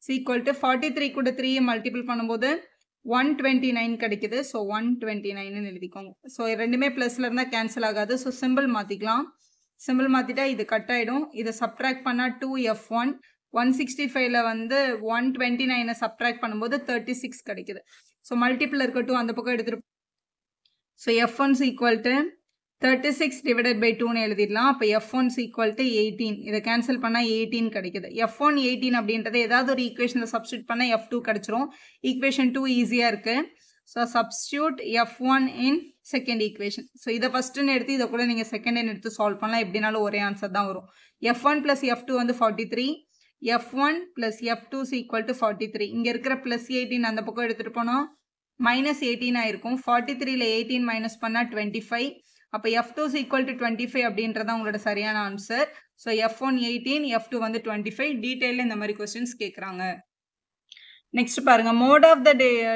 = 43 கூட 3 மல்டிபிள் பண்ணும்போது 129 கிடைக்குது. ஸோ 129ன்னு எழுதிக்கோங்க. ஸோ ரெண்டுமே ப்ளஸில் இருந்தால் கேன்சல் ஆகாது. ஸோ சிம்பிள் மாற்றிக்கலாம். சிம்பிள் மாற்றிட்டா இது கட் ஆகிடும். இதை சப்ட்ராக்ட் பண்ணால் 2f1, 165ல் வந்து 129 சப்ட்ராக்ட் பண்ணும்போது 36 கிடைக்குது. ஸோ மல்டிபிள் இருக்க 2 அந்த பக்கம் எடுத்துகிட்டு ஸோ f1 = 36 / 2ன்னு எழுதிடலாம். அப்போ f1 = 18. இதை கேன்சல் பண்ணால் 18 கிடைக்குது. f1 18 அப்படின்றத ஏதாவது ஒரு ஈக்குவேஷனில் சப்ஸ்டியூட் பண்ணால் f2 கிடச்சிரும். ஈக்குவேஷன் 2 ஈஸியாக இருக்குது. So substitute f1 in second equation. So இதை ஃபஸ்ட்டுன்னு எடுத்து இதை கூட நீங்கள் செகண்டுன்னு எடுத்து சால்வ் பண்ணலாம். எப்படினாலும் ஒரே ஆன்சர் தான் வரும். f1 + f2 வந்து 43, f1 + f2 = 43. இங்கே இருக்கிற +18 அந்த பக்கம் எடுத்துகிட்டு போனோம் -18 ஆயிருக்கும். 43ல் 18 மைனஸ் பண்ணால் 25. அப்போ f2 = 25 அப்படின்றதான் உங்களோட சரியான ஆன்சர். ஸோ f1 18, f2 வந்து 25. டீட்டெயிலில் இந்த மாதிரி கொஸ்டின்ஸ் கேட்குறாங்க. நெக்ஸ்ட் பாருங்கள், மோட் ஆஃப் த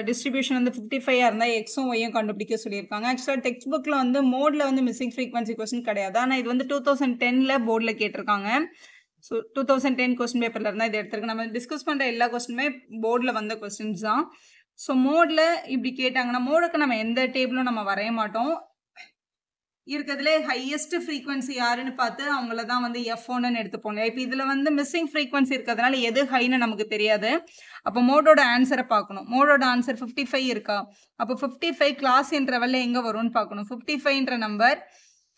டிஸ்ட்ரிபியூஷன் வந்து 55 இருந்தால் எக்ஸும் ஒய்யும் கண்டுபிடிக்க சொல்லியிருக்காங்க. ஆக்சுவலாக டெக்ஸ்ட் புக்கில் வந்து மோடில் வந்து மிஸ்ஸிங் ஃப்ரீக்வன்சி கொஸ்டின் கிடையாது. ஆனால் இது வந்து 2010ல் போர்டில் கேட்டிருக்காங்க. ஸோ 2010 கொஸ்டின் பேப்பரில் இருந்தால் இது எடுத்துருக்கு. நம்ம டிஸ்கஸ் பண்ணுற எல்லா கொஸ்டினுமே போர்டில் வந்த கொஸ்டின்ஸ் தான். ஸோ மோடில் இப்படி கேட்டாங்கன்னா மோடுக்கு நம்ம எந்த டேபிளும் நம்ம வரைய மாட்டோம். இருக்கிறதுலே ஹையஸ்ட் ஃப்ரீக்வன்சி யாருன்னு பார்த்து அவங்கள தான் வந்து f1ன்னு எடுத்துப்போம். இப்போ இதில் வந்து மிஸ்ஸிங் ஃப்ரீக்வன்சி இருக்கிறதுனால எது ஹைன்னு நமக்கு தெரியாது. அப்போ மோடோட ஆன்சரை பார்க்கணும். மோடோட ஆன்சர் 55 இருக்கா? அப்போ 55 கிளாஸ் இன்டர்வல்ல எங்கே வரும்னு பார்க்கணும். 55ன்ற நம்பர்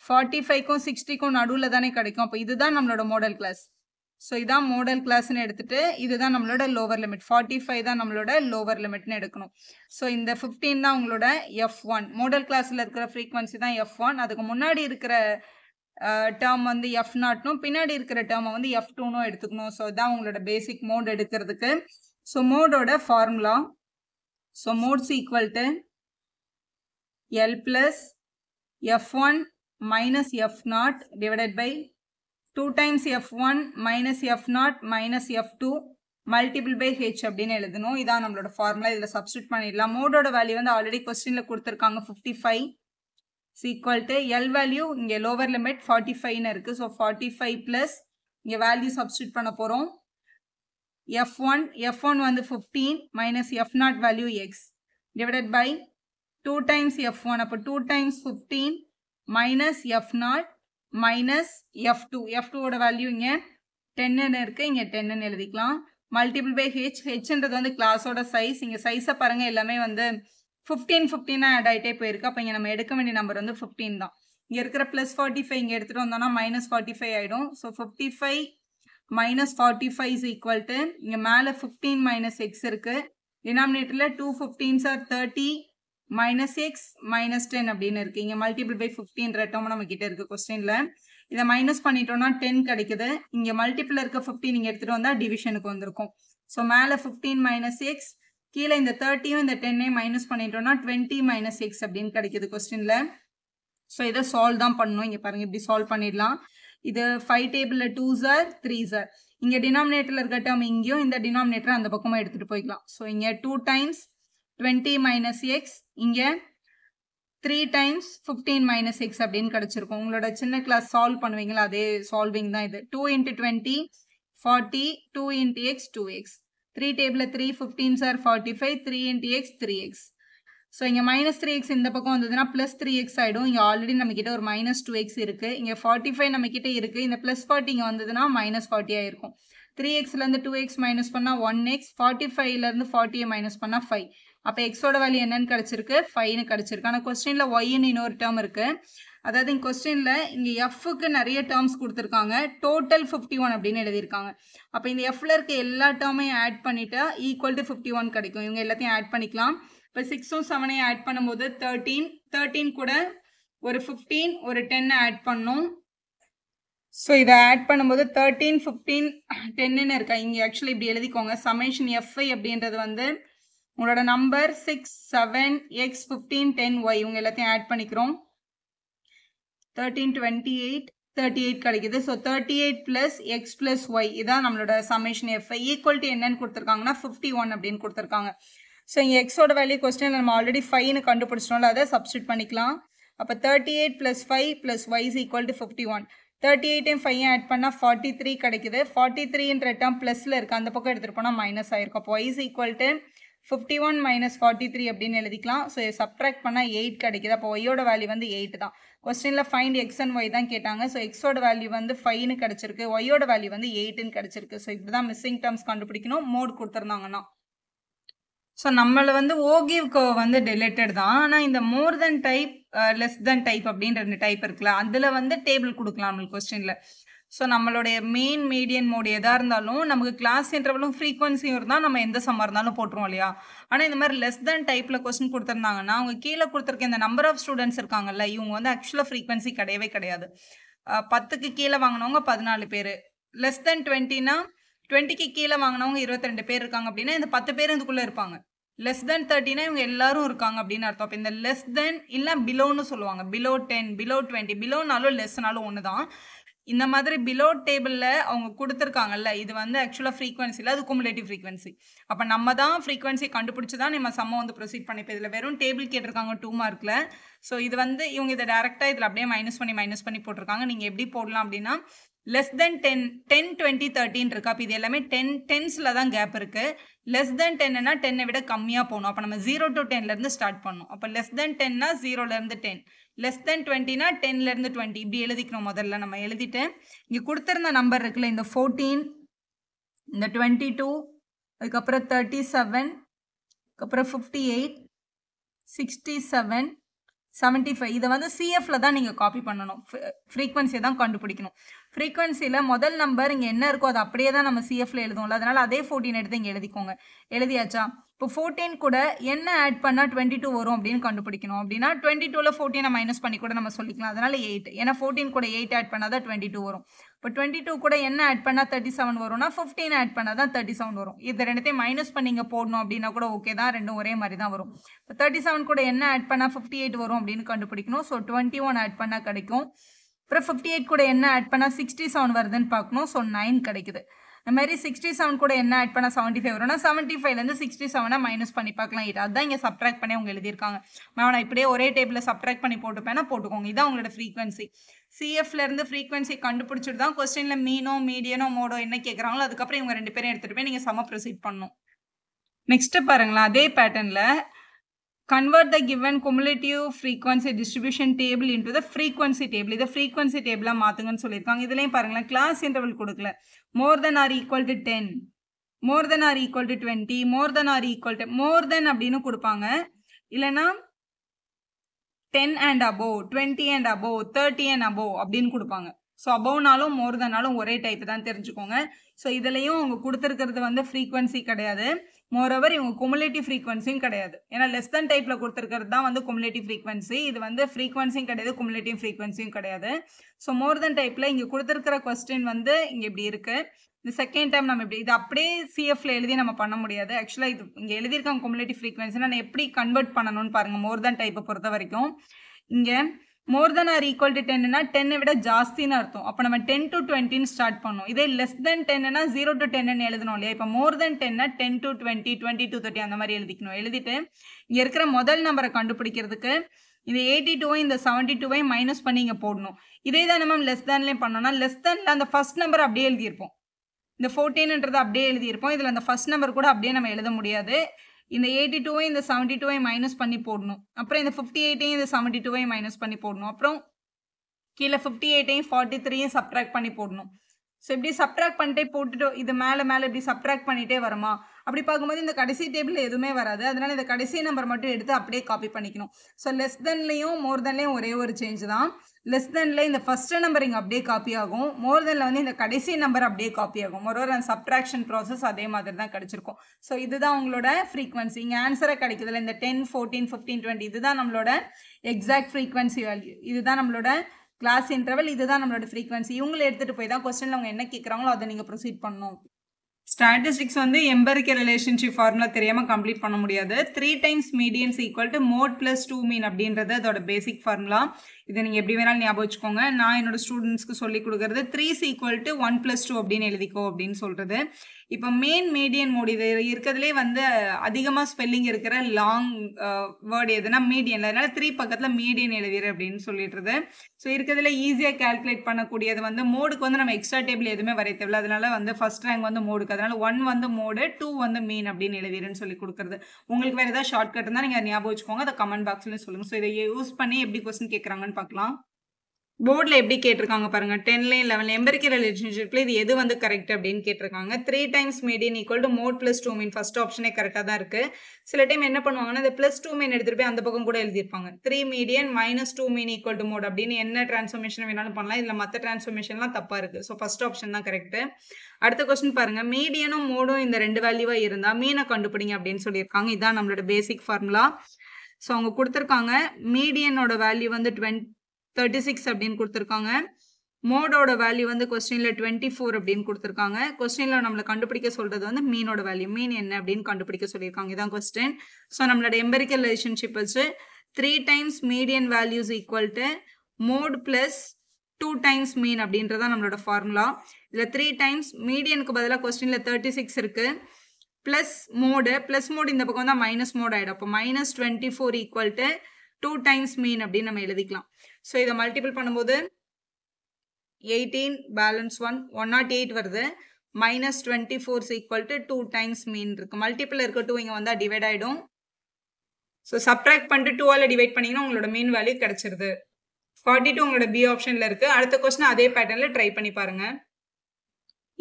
45க்கும் 60க்கும் நடுவில் தானே கிடைக்கும். அப்போ இதுதான் நம்மளோட மாடல் கிளாஸ். ஸோ இதான் மாடல் கிளாஸ்ன்னு எடுத்துட்டு இதுதான் நம்மளோட லோவர் லிமிட். 45 தான் நம்மளோட லோவர் லிமிட்னு எடுக்கணும். ஸோ இந்த 15 தான் உங்களோட f1. மாடல் கிளாஸில் இருக்கிற ஃப்ரீக்வன்சி தான் f1. அதுக்கு முன்னாடி இருக்கிற டேர்ம் வந்து f0னும் பின்னாடி இருக்கிற டேர்மை வந்து f2னும் எடுத்துக்கணும். ஸோ இதான் உங்களோட பேசிக் மோட் எடுக்கிறதுக்கு. ஸோ மோடோட formula, so modes = L + f1 - f0 / 2 times f1 - f0 - f2 multiple by h அப்படின்னு எழுதணும். இதான் நம்மளோட ஃபார்முலா. இதில் சப்ஸ்டியூட் பண்ணிடலாம். மோடோட வேல்யூ வந்து ஆல்ரெடி கொஸ்டினில் கொடுத்துருக்காங்க 55 = L வேல்யூ இங்கே லோவர் லிமிட் 45ன்னு இருக்குது. ஸோ 45 ப்ளஸ் இங்கே வேல்யூ சப்ஸ்டியூட் பண்ண போகிறோம். f1 வந்து 15 - f0 value x / 2 times f1. அப்போ 2 times 15 - f0 - f2ஓட வேல்யூ இங்கே 10ன்னு இருக்குது. இங்கே 10ன்னு எழுதிக்கலாம். மல்டிபிள் பை ஹெச்ன்றது வந்து கிளாஸோட சைஸ். இங்கே சைஸை பாருங்கள், எல்லாமே வந்து 15 ஆட் ஆகிட்டே போயிருக்கு. அப்போ இங்கே நம்ம எடுக்க வேண்டிய நம்பர் வந்து 15 தான். இங்கே இருக்கிற +45 இங்கே எடுத்துகிட்டு வந்தோம்னா -45 ஆகிடும். ஸோ 55 - 45 = இங்கே மேலே 15 - x இருக்குது. டினாமினேட்டரில் 2 15s are 30 -x -10 அப்படின்னு இருக்குது. இங்கே மல்டிபிள் பை 15 டேர்ம் நம்ம கிட்ட இருக்குது கொஸ்டினில். இதை மைனஸ் பண்ணிட்டோம்னா 10 கிடைக்குது. இங்கே மல்டிபிள் இருக்க 15 இங்கே எடுத்துகிட்டு வந்தால் டிவிஷனுக்கு வந்திருக்கும். ஸோ மேலே 15 - x, கீழே இந்த 30யும் இந்த 10ஐயும் மைனஸ் பண்ணிட்டோம்னா 20 - x அப்படின்னு கிடைக்குது கொஸ்டினில். ஸோ இதை சால்வ் தான் பண்ணணும். இங்கே பாருங்கள், இப்படி சால்வ் பண்ணிடலாம். இது 5 டேபிளில் 2s are 3s are. இங்கே டினாமினேட்டரில் இருக்க டேர்ம் இங்கேயும் இந்த டினாமினேட்டரை அந்த பக்கமாக எடுத்துகிட்டு போய்க்கலாம். ஸோ இங்கே 2 times 20 - x, இங்கே 3 times 15 minus 6 அப்படின்னு கிடைச்சிருக்கும். உங்களோட சின்ன கிளாஸ் சால்வ் பண்ணுவீங்களா, அதே சால்விங் தான் இது. 2 into 20 40, 2 into x 2x. 3 table 3 15s are 45, 3 into x 3x. So இங்கே மைனஸ் 3x இந்த பக்கம் வந்ததுன்னா ப்ளஸ் 3x ஆகிடும். இங்கே ஆல்ரெடி நம்மக்கிட்ட ஒரு மைனஸ் 2x இருக்குது. இங்கே 45 நம்மக்கிட்ட இருக்குது. இந்த ப்ளஸ் 40 இங்கே வந்ததுன்னா மைனஸ் 40 ஆகிருக்கும். 3xலேருந்து 2x மைனஸ் பண்ணால் 1x, 45லேருந்து 40 மைனஸ் பண்ணால் 5. அப்போ எக்ஸோட வேல்யூ என்னன்னு கிடச்சிருக்கு, 5ன்னு கிடச்சிருக்கு. ஆனால் கொஸ்டினில் ஒய்ன்னு இன்னொரு டேர்ம் இருக்குது. அதாவது இங்கே கொஸ்டினில் இங்கே எஃப்க்கு நிறைய டேர்ம்ஸ் கொடுத்துருக்காங்க. டோட்டல் 51 அப்படின்னு எழுதியிருக்காங்க. அப்போ இந்த எஃப்ல இருக்க எல்லா டேர்மையும் ஆட் பண்ணிட்டா ஈக்குவல் டு 51 கிடைக்கும். இவங்க எல்லாத்தையும் ஆட் பண்ணிக்கலாம். இப்போ 6ம் 7ஐயும் ஆட் பண்ணும்போது 13 கூட ஒரு 15 ஒரு 10 ஆட் பண்ணும். ஸோ இதை ஆட் பண்ணும்போது 13 15 10ன்னு இருக்கா. இங்கே ஆக்சுவலி இப்படி எழுதிக்கோங்க. சமேஷன் எஃப்ஐ அப்படின்றது வந்து உங்களோட நம்பர் 6 7 x 15 10 y இவங்க எல்லாத்தையும் ஆட் பண்ணிக்கிறோம். 13 28 38 கிடைக்குது. So 38 plus x plus y இதான் நம்மளோட சமேஷன் எஃப்ஐ. ஈக்குவல் டு என்னன்னு கொடுத்துருக்காங்கன்னா 51 அப்படின்னு கொடுத்துருக்காங்க. ஸோ இங்கே எக்ஸோட வேல்யூ கொஸ்டின் நம்ம ஆல்ரெடி 5ன்னு கண்டுபிடிச்சிட்டோம்ல, அதை சப்ஸ்டியூட் பண்ணிக்கலாம். அப்போ 38 plus 5 plus y is equal to 51. 38 5 add பண்ணால் 43 கிடைக்குது. 43ன்ற டேர்ம் ப்ளஸில் இருக்குது, அந்த பக்கம் எடுத்துகிட்டு போனால் மைனஸ் ஆகிருக்கும். அப்போ y is equal to 51 minus 43 அப்படின்னு எழுதிக்கலாம். ஸோ சப்ட்ராக்ட் பண்ணால் 8 கிடைக்குது. அப்போ ஒய்யோட வேல்யூ வந்து 8 தான். கொஸ்டினில் ஃபைண்ட் எக்ஸ் அண்ட் ஒய் தான் கேட்டாங்க. ஸோ எக்ஸோட வேல்யூ வந்து 5ன்னு கிடச்சிருக்கு, ஒய்யோட வேல்யூ வந்து 8ன்னு கிடச்சிருக்கு. ஸோ இப்படி தான் மிஸ்ஸிங் டேர்ம்ஸ் கண்டுபிடிக்கணும் மோட் கொடுத்துருந்தாங்கன்னா. ஸோ நம்மளை வந்து ஓகிவ் கர்வ் வந்து டிலேட்டட் தான். ஆனால் இந்த மோர் தென் டைப் லெஸ் தென் டைப் அப்படின்ற 2 டைப் இருக்குல்ல, அதில் வந்து டேபிள் கொடுக்கலாம் நம்மளுக்கு கொஸ்டினில். ஸோ நம்மளுடைய மெயின் மீடியன் மோடு எதாக இருந்தாலும் நமக்கு கிளாஸ் இன்டர்வலும் ஃப்ரீக்வன்சியும் இருந்தால் நம்ம எந்த சம்மாக இருந்தாலும் போட்டுருவோம் இல்லையா. ஆனால் இந்த மாதிரி லெஸ் தென் டைப்பில் கொஸ்டின் கொடுத்துருந்தாங்கன்னா அவங்க கீழே கொடுத்துருக்க இந்த நம்பர் ஆஃப் ஸ்டூடெண்ட்ஸ் இருக்காங்கல்ல, இவங்க வந்து ஆக்சுவலாக ஃப்ரீக்வன்சி கிடையவே கிடையாது. 10க்கு கீழே வாங்கினவங்க 14 பேர், லெஸ் தென் 20னா 20க்கு கீழே வாங்கினவங்க 22 பேர் இருக்காங்க அப்படின்னா இந்த 10 பேர் இதுக்குள்ளே இருப்பாங்க. லெஸ் தென் 30னா இவங்க எல்லாரும் இருக்காங்க அப்படின்னு அர்த்தம். அப்போ இந்த லெஸ் தென் இல்லை பிலோன்னு சொல்லுவாங்க. பிலோ 10 பிலோ 20 பிலோனாலும் லெஸ்னாலும் ஒன்று தான். இந்த மாதிரி பிலோ டேபிளில் அவங்க கொடுத்துருக்காங்கல்ல, இது வந்து ஆக்சுவலாக ஃப்ரீக்வன்சியில் அது குமுலேட்டிவ் ஃப்ரீக்வன்சி. அப்போ நம்ம தான் ஃப்ரீக்வன்சி கண்டுபிடிச்சி தான் நம்ம சம்மை வந்து ப்ரொசீட் பண்ணிப்போம். இதில் வெறும் டேபிள் கேட்டிருக்காங்க 2 மார்க்கில். ஸோ இது வந்து இவங்க இதை டேரெக்டாக இதில் அப்படியே மைனஸ் பண்ணி போட்டிருக்காங்க. நீங்கள் எப்படி போடலாம் அப்படின்னா லெஸ் தென் 10 10 20 13 இருக்கா. அப்போ இது எல்லாமே 10s தான் கேப் இருக்குது. லெஸ் தென் 10னா 10ஐ விட கம்மியாக போகணும். அப்போ நம்ம 0 to 10லேருந்து ஸ்டார்ட் பண்ணணும். அப்போ லெஸ் தென் 10னா 0லேருந்து 10, லெஸ் தென் 20னா 10லேருந்து 20 இப்படி எழுதிக்கணும். முதல்ல நம்ம எழுதிட்டு இங்கே கொடுத்துருந்த நம்பர் இருக்குல்ல, இந்த 14 இந்த 22 அதுக்கப்புறம் 37 அதுக்கப்புறம் 58 67 75 இதை வந்து சிஎஃப்ல தான் நீங்கள் காப்பி பண்ணணும். ஃப்ரீக்வன்சியை தான் கண்டுபிடிக்கணும். ஃப்ரீக்வன்சியில் முதல் நம்பர் இங்கே என்ன இருக்கோ அது அப்படியே தான் நம்ம சிஎஃப்ல எழுதுவோம்ல, அதனால் அதே 14 எடுத்து இங்கே எழுதிக்கோங்க. எழுதியாச்சா? இப்போ 14 கூட என்ன ஆட் பண்ணால் 22 வரும் அப்படின்னு கண்டுபிடிக்கணும். அப்படின்னா 22ல் 14 மைனஸ் பண்ணி கூட நம்ம சொல்லிக்கலாம். அதனால் 8, ஏன்னா 14 கூட 8 ஆட் பண்ணால் தான் 22 வரும். இப்போ 22 கூட என்ன ஆட் பண்ணால் 37 வரும்னா 15 ஆட் பண்ணால் தான் 37 வரும். இது ரெண்டுத்தையும் மைனஸ் பண்ணி இங்கே போடணும் அப்படின்னா கூட ஓகே தான், ரெண்டும் ஒரே மாதிரி தான் வரும். இப்போ 37 கூட என்ன ஆட் பண்ணால் 58 வரும் அப்படின்னு கண்டுபிடிக்கணும். ஸோ 21 ஆட் பண்ணால் கிடைக்கும். அப்புறம் 58 கூட என்ன ஆட் பண்ணால் 67 வருதுன்னு பார்க்கணும். ஸோ 9 கிடைக்குது. இந்த மாதிரி 67 கூட என்ன ஆட் பண்ணால் 75 வரும்னா 75லேருந்து 67 மைனஸ் பண்ணி பார்க்கலாம் 8. அதுதான் இங்கே சப்ட்ராக்ட் பண்ணி அவங்க எழுதியிருக்காங்க. நான் இப்படியே ஒரே டேபிளில் சப்ட்ராக்ட் பண்ணி போட்டுப்பேன்னா போட்டுக்கோங்க. இதான் உங்களோட ஃப்ரீக்வன்சி. சிஎஃப்லேருந்து ஃப்ரீக்வன்சி கண்டுபிடிச்சிட்டு தான் கொஸ்டினில் மீனோ மீடியனோ மோடோ என்ன கேட்குறாங்களோ அதுக்கப்புறம் இவங்க 2 பேரும் எடுத்துகிட்டு போய் நீங்கள் சம ப்ரொசீட் பண்ணணும். நெக்ஸ்ட்டு பாருங்களேன், அதே பேட்டர்னில் convert the given cumulative frequency distribution table into the frequency table. இதை frequency table மாற்றுங்கன்னு சொல்லியிருக்காங்க. இதுலேயும் பாருங்களேன், கிளாஸ் இன்டர்வல் கொடுக்கல. more than or equal to 10, more than or equal to 20, more than or equal to more than அப்படின்னு கொடுப்பாங்க. இல்லைனா 10 and above, 20 and above, 30 and above அப்படின்னு கொடுப்பாங்க. ஸோ அபவ்னாலும் மோர் தென்னாலும் ஒரே டைப் தான் தெரிஞ்சுக்கோங்க. ஸோ இதுலேயும் அவங்க கொடுத்துருக்கிறது வந்து ஃப்ரீக்வன்சி கிடையாது. மோரோவர் இவங்க குமுலேட்டிவ் ஃப்ரீக்வன்சியும் கிடையாது. ஏன்னா லெஸ் தென் டைப்பில் கொடுத்துருக்கிறது தான் வந்து குமுலேட்டிவ் ஃப்ரீக்வன்சி. இது வந்து ஃப்ரீக்வன்சியும் கிடையாது, குமுலேட்டிவ் ஃப்ரீக்வன்சியும் கிடையாது. ஸோ மோர் தென் டைப்பில் இங்கே கொடுத்துருக்கிற கொஸ்டின் வந்து இங்கே இப்படி இருக்குது. இந்த செகண்ட் டைம் நம்ம இப்படி இது அப்படியே சிஎஃப்ல எழுதி நம்ம பண்ண முடியாது. ஆக்சுவலாக இது இங்கே எழுதியிருக்காங்க குமுலேட்டிவ் ஃப்ரீக்வன்சி. நான் எப்படி கன்வெர்ட் பண்ணணும்னு பாருங்கள். மோர் தென் டைப்பை பொறுத்த வரைக்கும் இங்கே மோர் தென் ஆர் ஈக்குவல் டு 10னா 10ஐ விட ஜாஸ்தின்னு அர்த்தம். அப்போ நம்ம 10 to 20 ஸ்டார்ட் பண்ணோம். இதே லெஸ் தென் 10னா 0 to 10 எழுதணும் இல்லையா. இப்போ மோர் தென் 10னா 10 to 20, 20 to 30 அந்த மாதிரி எழுதிக்கணும். எழுதிட்டு இங்கே இருக்கிற முதல் நம்பரை கண்டுபிடிக்கிறதுக்கு இந்த 82 இந்த 72 மைனஸ் பண்ணி இங்கே போடணும். இதே தான் நம்ம லெஸ் தேன்லேயும் பண்ணோம்னா லெஸ் தேனில் அந்த ஃபர்ஸ்ட் நம்பர் அப்படியே எழுதியிருப்போம். இந்த 14ன்றது அப்படியே எழுதியிருப்போம். இதில் அந்த ஃபர்ஸ்ட் நம்பர் கூட அப்படியே நம்ம எழுத முடியாது. இந்த 82 இந்த 72 மைனஸ் பண்ணி போடணும். அப்புறம் இந்த 58 இந்த 72 மைனஸ் பண்ணி போடணும். அப்புறம் கீழே 58 43 சப்ட்ராக்ட் பண்ணி போடணும். ஸோ இப்படி சப்ட்ராக்ட் பண்ணிட்டே போட்டுட்டு இது மேலே இப்படி சப்ட்ராக்ட் பண்ணிகிட்டே வருமா? அப்படி பார்க்கும்போது இந்த கடைசி டேபிளில் எதுவுமே வராது. அதனால் இந்த கடைசி நம்பர் மட்டும் எடுத்து அப்படியே காப்பி பண்ணிக்கணும். ஸோ லெஸ் தென்லேயும் மோர் தென்லேயும் ஒரே ஒரு சேஞ்ச் தான். லெஸ் தென்ல இந்த ஃபர்ஸ்ட் நம்பர் இங்கே அப்படியே காப்பி ஆகும். மோர் தென்ல வந்து இந்த கடைசி நம்பர் அப்படியே காப்பி ஆகும். ஒரு அந்த சப்ட்ராக்ஷன் ப்ராசஸ் அதே மாதிரி தான் கிடைச்சிருக்கும். ஸோ இதுதான் உங்களோட ஃப்ரீக்வன்சி. இங்கே ஆன்சரை கிடைக்குதுல இந்த 10, 14, 15, 20 இதுதான் நம்மளோட எக்ஸாக்ட் ஃப்ரீக்வன்சி வேல்யூ. இதுதான் நம்மளோட கிளாஸ் இன்டர்வல், இதுதான் நம்மளோட ஃப்ரீக்வன்சி. இவங்களை எடுத்துகிட்டு போய் தான் கொஸ்டினில் அவங்க என்ன கேட்குறாங்களோ அதை நீங்கள் ப்ரொசீட் பண்ணணும். ஸ்டாட்டிஸ்டிக்ஸ் வந்து எம்பரிக்கல் ரிலேஷன்ஷிப் ஃபார்முலா தெரியாமல் கம்ப்ளீட் பண்ண முடியாது. 3 times medians equal to mode plus 2 mean அப்படின்றது அதோட பேசிக் ஃபார்முலா. இதை நீங்கள் எப்படி வேணாலும் ஞாபகம் வச்சுக்கோங்க. நான் என்னோட ஸ்டூடெண்ட்ஸ்க்கு சொல்லி கொடுக்குறது 3 ஈக்குவல் டு 1 + 2 அப்படின்னு எழுதிக்கோ அப்படின்னு சொல்கிறது. இப்போ மெயின் மீடியன் மோட் இது இருக்கிறதுலே வந்து அதிகமாக ஸ்பெல்லிங் இருக்கிற லாங் வேர்டு எதுனா மீடியன். அதனால 3 பக்கத்தில் மீடியன் எழுதிடு அப்படின்னு சொல்லிடுறது. ஸோ இருக்கிறதுல ஈஸியாக கேல்குலேட் பண்ணக்கூடியது வந்து மோடுக்கு வந்து நம்ம எக்ஸ்ட்ரா டேபிள் எதுவுமே வரைய தேவையில்லை. அதனால வந்து ஃபர்ஸ்ட் ரேங்க் வந்து மோடுக்கு, அதனால 1 வந்து மோடு, 2 வந்து மீன் அப்படின்னு எழுதிடுன்னு சொல்லி கொடுக்குறது. உங்களுக்கு வேறு ஏதாவது ஷார்ட்கட் இருந்தால் நீங்கள் ஞாபகம் வச்சுக்கோங்க. அதை கமெண்ட் பாக்ஸ்லேயும் சொல்லுங்கள். ஸோ இதை யூஸ் பண்ணி எப்படி கொஸ்டின் கேட்குறாங்கன்னு பார்க்கலாம். போர்டில் எப்படி கேட்டிருக்காங்க பாருங்கள். 10ல 11 எம்பரிக்கல் ரிலேஷன்ஷிப்பில் இது எது வந்து கரெக்ட் அப்படின்னு கேட்டிருக்காங்க. 3 times median equal to mode plus 2 mean first ஆப்ஷனே கரெக்டாக தான் இருக்குது. சில டைம் என்ன பண்ணுவாங்கன்னா இந்த ப்ளஸ் 2 மீன் எடுத்துகிட்டு போய் அந்த பக்கம் கூட எழுதியிருப்பாங்க. 3 median minus 2 mean equal to mode அப்படின்னு என்ன டிரான்ஸ்ஃபர்மேஷன் வேணாலும் பண்ணலாம். இதில் மற்ற டிரான்ஸ்ஃபர்மேஷன்லாம் தப்பாக இருக்குது. ஸோ ஃபர்ஸ்ட் ஆப்ஷன் தான் கரெக்டு. அடுத்த கொஸ்டின் பாருங்கள். மீடியனும் மோடும் இந்த 2 வேல்யூவாக இருந்தால் மீனை கண்டுபிடிங்க அப்படின்னு சொல்லியிருக்காங்க. இதுதான் நம்மளோட பேசிக் ஃபார்முலா. ஸோ அவங்க கொடுத்துருக்காங்க மீடியனோட வேல்யூ வந்து 36 அப்படின்னு கொடுத்துருக்காங்க. மோடோட வேல்யூ வந்து கொஸ்டினில் 24 அப்படின்னு கொடுத்துருக்காங்க. கொஸ்டினில் நம்மளை கண்டுபிடிக்க சொல்கிறது வந்து மீனோட வேல்யூ, மீன் என்ன அப்படின்னு கண்டுபிடிக்க சொல்லியிருக்காங்க. இதான் கொஸ்டின். ஸோ நம்மளோட எம்பரிக்கல் ரிலேஷன்ஷிப் வச்சு 3 times median values equal to mode plus 2 times mean அப்படின்றதான் நம்மளோட ஃபார்முலா. இதில் 3 டைம்ஸ் மீடியனுக்கு பதிலாக கொஸ்டினில் 36 இருக்குது. ப்ளஸ் மோடு இந்த பக்கம் தான் மைனஸ் மோட் ஆகிடும். அப்போ -24 ஈக்குவல் டு 2 டைம்ஸ் மீன் அப்படின்னு நம்ம எழுதிக்கலாம். ஸோ இதை மல்டிபிள் பண்ணும்போது 18 பேலன்ஸ் 108 வருது. -24 ஈக்குவல் டு 2 டைம்ஸ் மீன் இருக்குது. மல்டிபிள் இருக்க 2 இங்கே வந்தால் டிவைட் ஆகிடும். ஸோ சப்ட்ராக்ட் பண்ணிட்டு 2ஆல் டிவைட் பண்ணிங்கன்னா உங்களோட மீன் வேல்யூ கிடச்சிருது. 42 உங்களோட பி ஆப்ஷனில் இருக்குது. அடுத்த கொஸ்டின் அதே பேட்டர்னில் ட்ரை பண்ணி பாருங்கள்.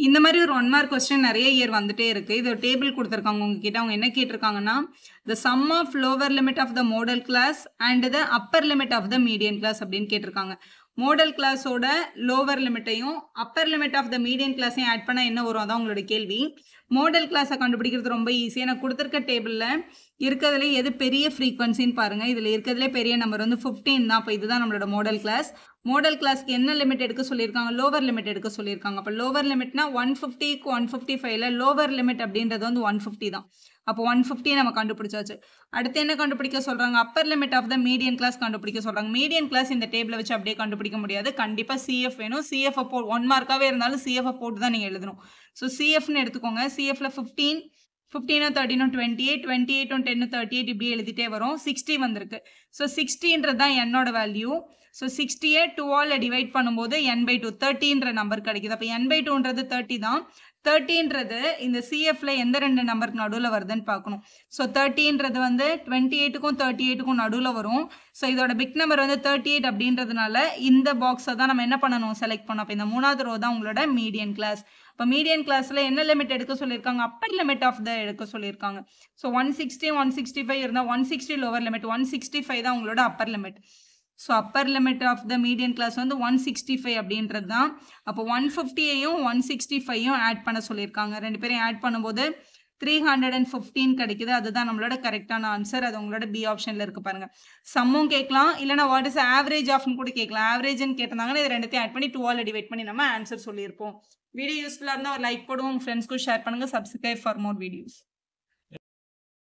இந்த மாதிரி ஒரு 1 மார்க் கொஸ்டின் நிறைய இயர் வந்துட்டே இருக்குது. இது ஒரு டேபிள் கொடுத்துருக்காங்க உங்ககிட்ட. அவங்க என்ன கேட்டிருக்காங்கன்னா the sum of lower limit of the model class and the upper limit of the median class அப்படின்னு கேட்டிருக்காங்க. மோடல் கிளாஸோட லோவர் லிமிட்டையும் upper limit of the median கிளாஸையும் ஆட் பண்ணால் என்ன வரும், அதான் உங்களோட கேள்வி. மோடல் கிளாஸை கண்டுபிடிக்கிறது ரொம்ப ஈஸி. நான் கொடுத்துருக்க டேபிளில் இருக்கிறதுல எது பெரிய ஃப்ரீக்வன்சின்னு பாருங்கள். இதில் இருக்கிறதுலே பெரிய நம்பர் வந்து 15 தான். அப்போ இதுதான் நம்மளோட மோடல் கிளாஸ். மோடல் கிளாஸ்க்கு என்ன லிமிட் எடுக்க சொல்லியிருக்காங்க, லோவர் லிமிட் எடுக்க சொல்லியிருக்காங்க. அப்போ லோவர் லிமிட்னா 150க்கு 155ல லோவர் லிமிட் அப்படின்றது வந்து 150 தான். அப்போ 150 நம்ம கண்டுபிடிச்சாச்சு. அடுத்து என்ன கண்டுபிடிக்க சொல்கிறாங்க, upper limit of the median class கண்டுபிடிக்க சொல்கிறாங்க. மீடியன் கிளாஸ் இந்த டேபிளை வச்சு அப்படியே கண்டுபிடிக்க முடியாது. கண்டிப்பாக சிஎஃப் வேணும். சிஎஃப் 1 மார்க்காகவே இருந்தாலும் சிஎஃப் போட்டு தான் நீங்கள் எழுதணும். ஸோ சிஎஃப்னு எடுத்துக்கோங்க. சிஎஃப்ல 15 13 28 28 10 38 இப்படி எழுதிட்டே வரும். 60 வந்திருக்கு. ஸோ 60ன்றது தான் என்னோட வேல்யூ. ஸோ 60யை 2ஆல் டிவைட் பண்ணும்போது n/2 30ன்ற நம்பர் கிடைக்குது. அப்போ n/2ன்றது 30 தான். 30ன்றது இந்த சிஎஃப்ல எந்த 2 நம்பருக்கு நடுவில் வருதுன்னு பார்க்கணும். ஸோ 30ன்றது வந்து 28க்கும் 38க்கும் நடுவில் வரும். ஸோ இதோட பிக் நம்பர் வந்து 38 அப்படின்றதுனால இந்த பாக்ஸை தான் நம்ம என்ன பண்ணணும், செலக்ட் பண்ணோம். அப்போ இந்த 3வது ரோ தான் உங்களோட மீடியன் கிளாஸ். இப்போ மீடியன் கிளாஸில் என்ன லிமிட் எடுக்க சொல்லியிருக்காங்க, அப்பர் லிமிட் ஆஃப் த எடுக்க சொல்லியிருக்காங்க. ஸோ 160 165 இருந்தால் 160 லோவர் லிமிட், 165 தான் உங்களோட upper limit. So upper limit of the median class வந்து 165 அப்படின்றது தான். அப்போ 150யையும் 165யும் ஆட் பண்ண சொல்லியிருக்காங்க. 2 பேரையும் ஆட் பண்ணும்போது 315 கிடைக்குது. அதுதான் நம்மளோட கரெக்டான ஆன்சர். அது உங்களோட பி ஆப்ஷனில் இருக்குது பாருங்கள். சம்மும் கேட்கலாம், இல்லைனா வாட் இஸ் ஆவரேஜ் ஆஃப்னு கூட கேட்கலாம். ஆவரேஜ்னு கேட்டிருந்தாங்கன்னா இது 2த்தையும் ஆட் பண்ணி 2ஆல் டிவைட் பண்ணி நம்ம ஆன்சர் சொல்லியிருப்போம். வீடியோ யூஸ்ஃபுல்லாக இருந்தால் ஒரு லைக் போடுவோம், உங்கள் ஃப்ரெண்ட்ஸ்க்கும் ஷேர் பண்ணுங்கள். Subscribe for more videos.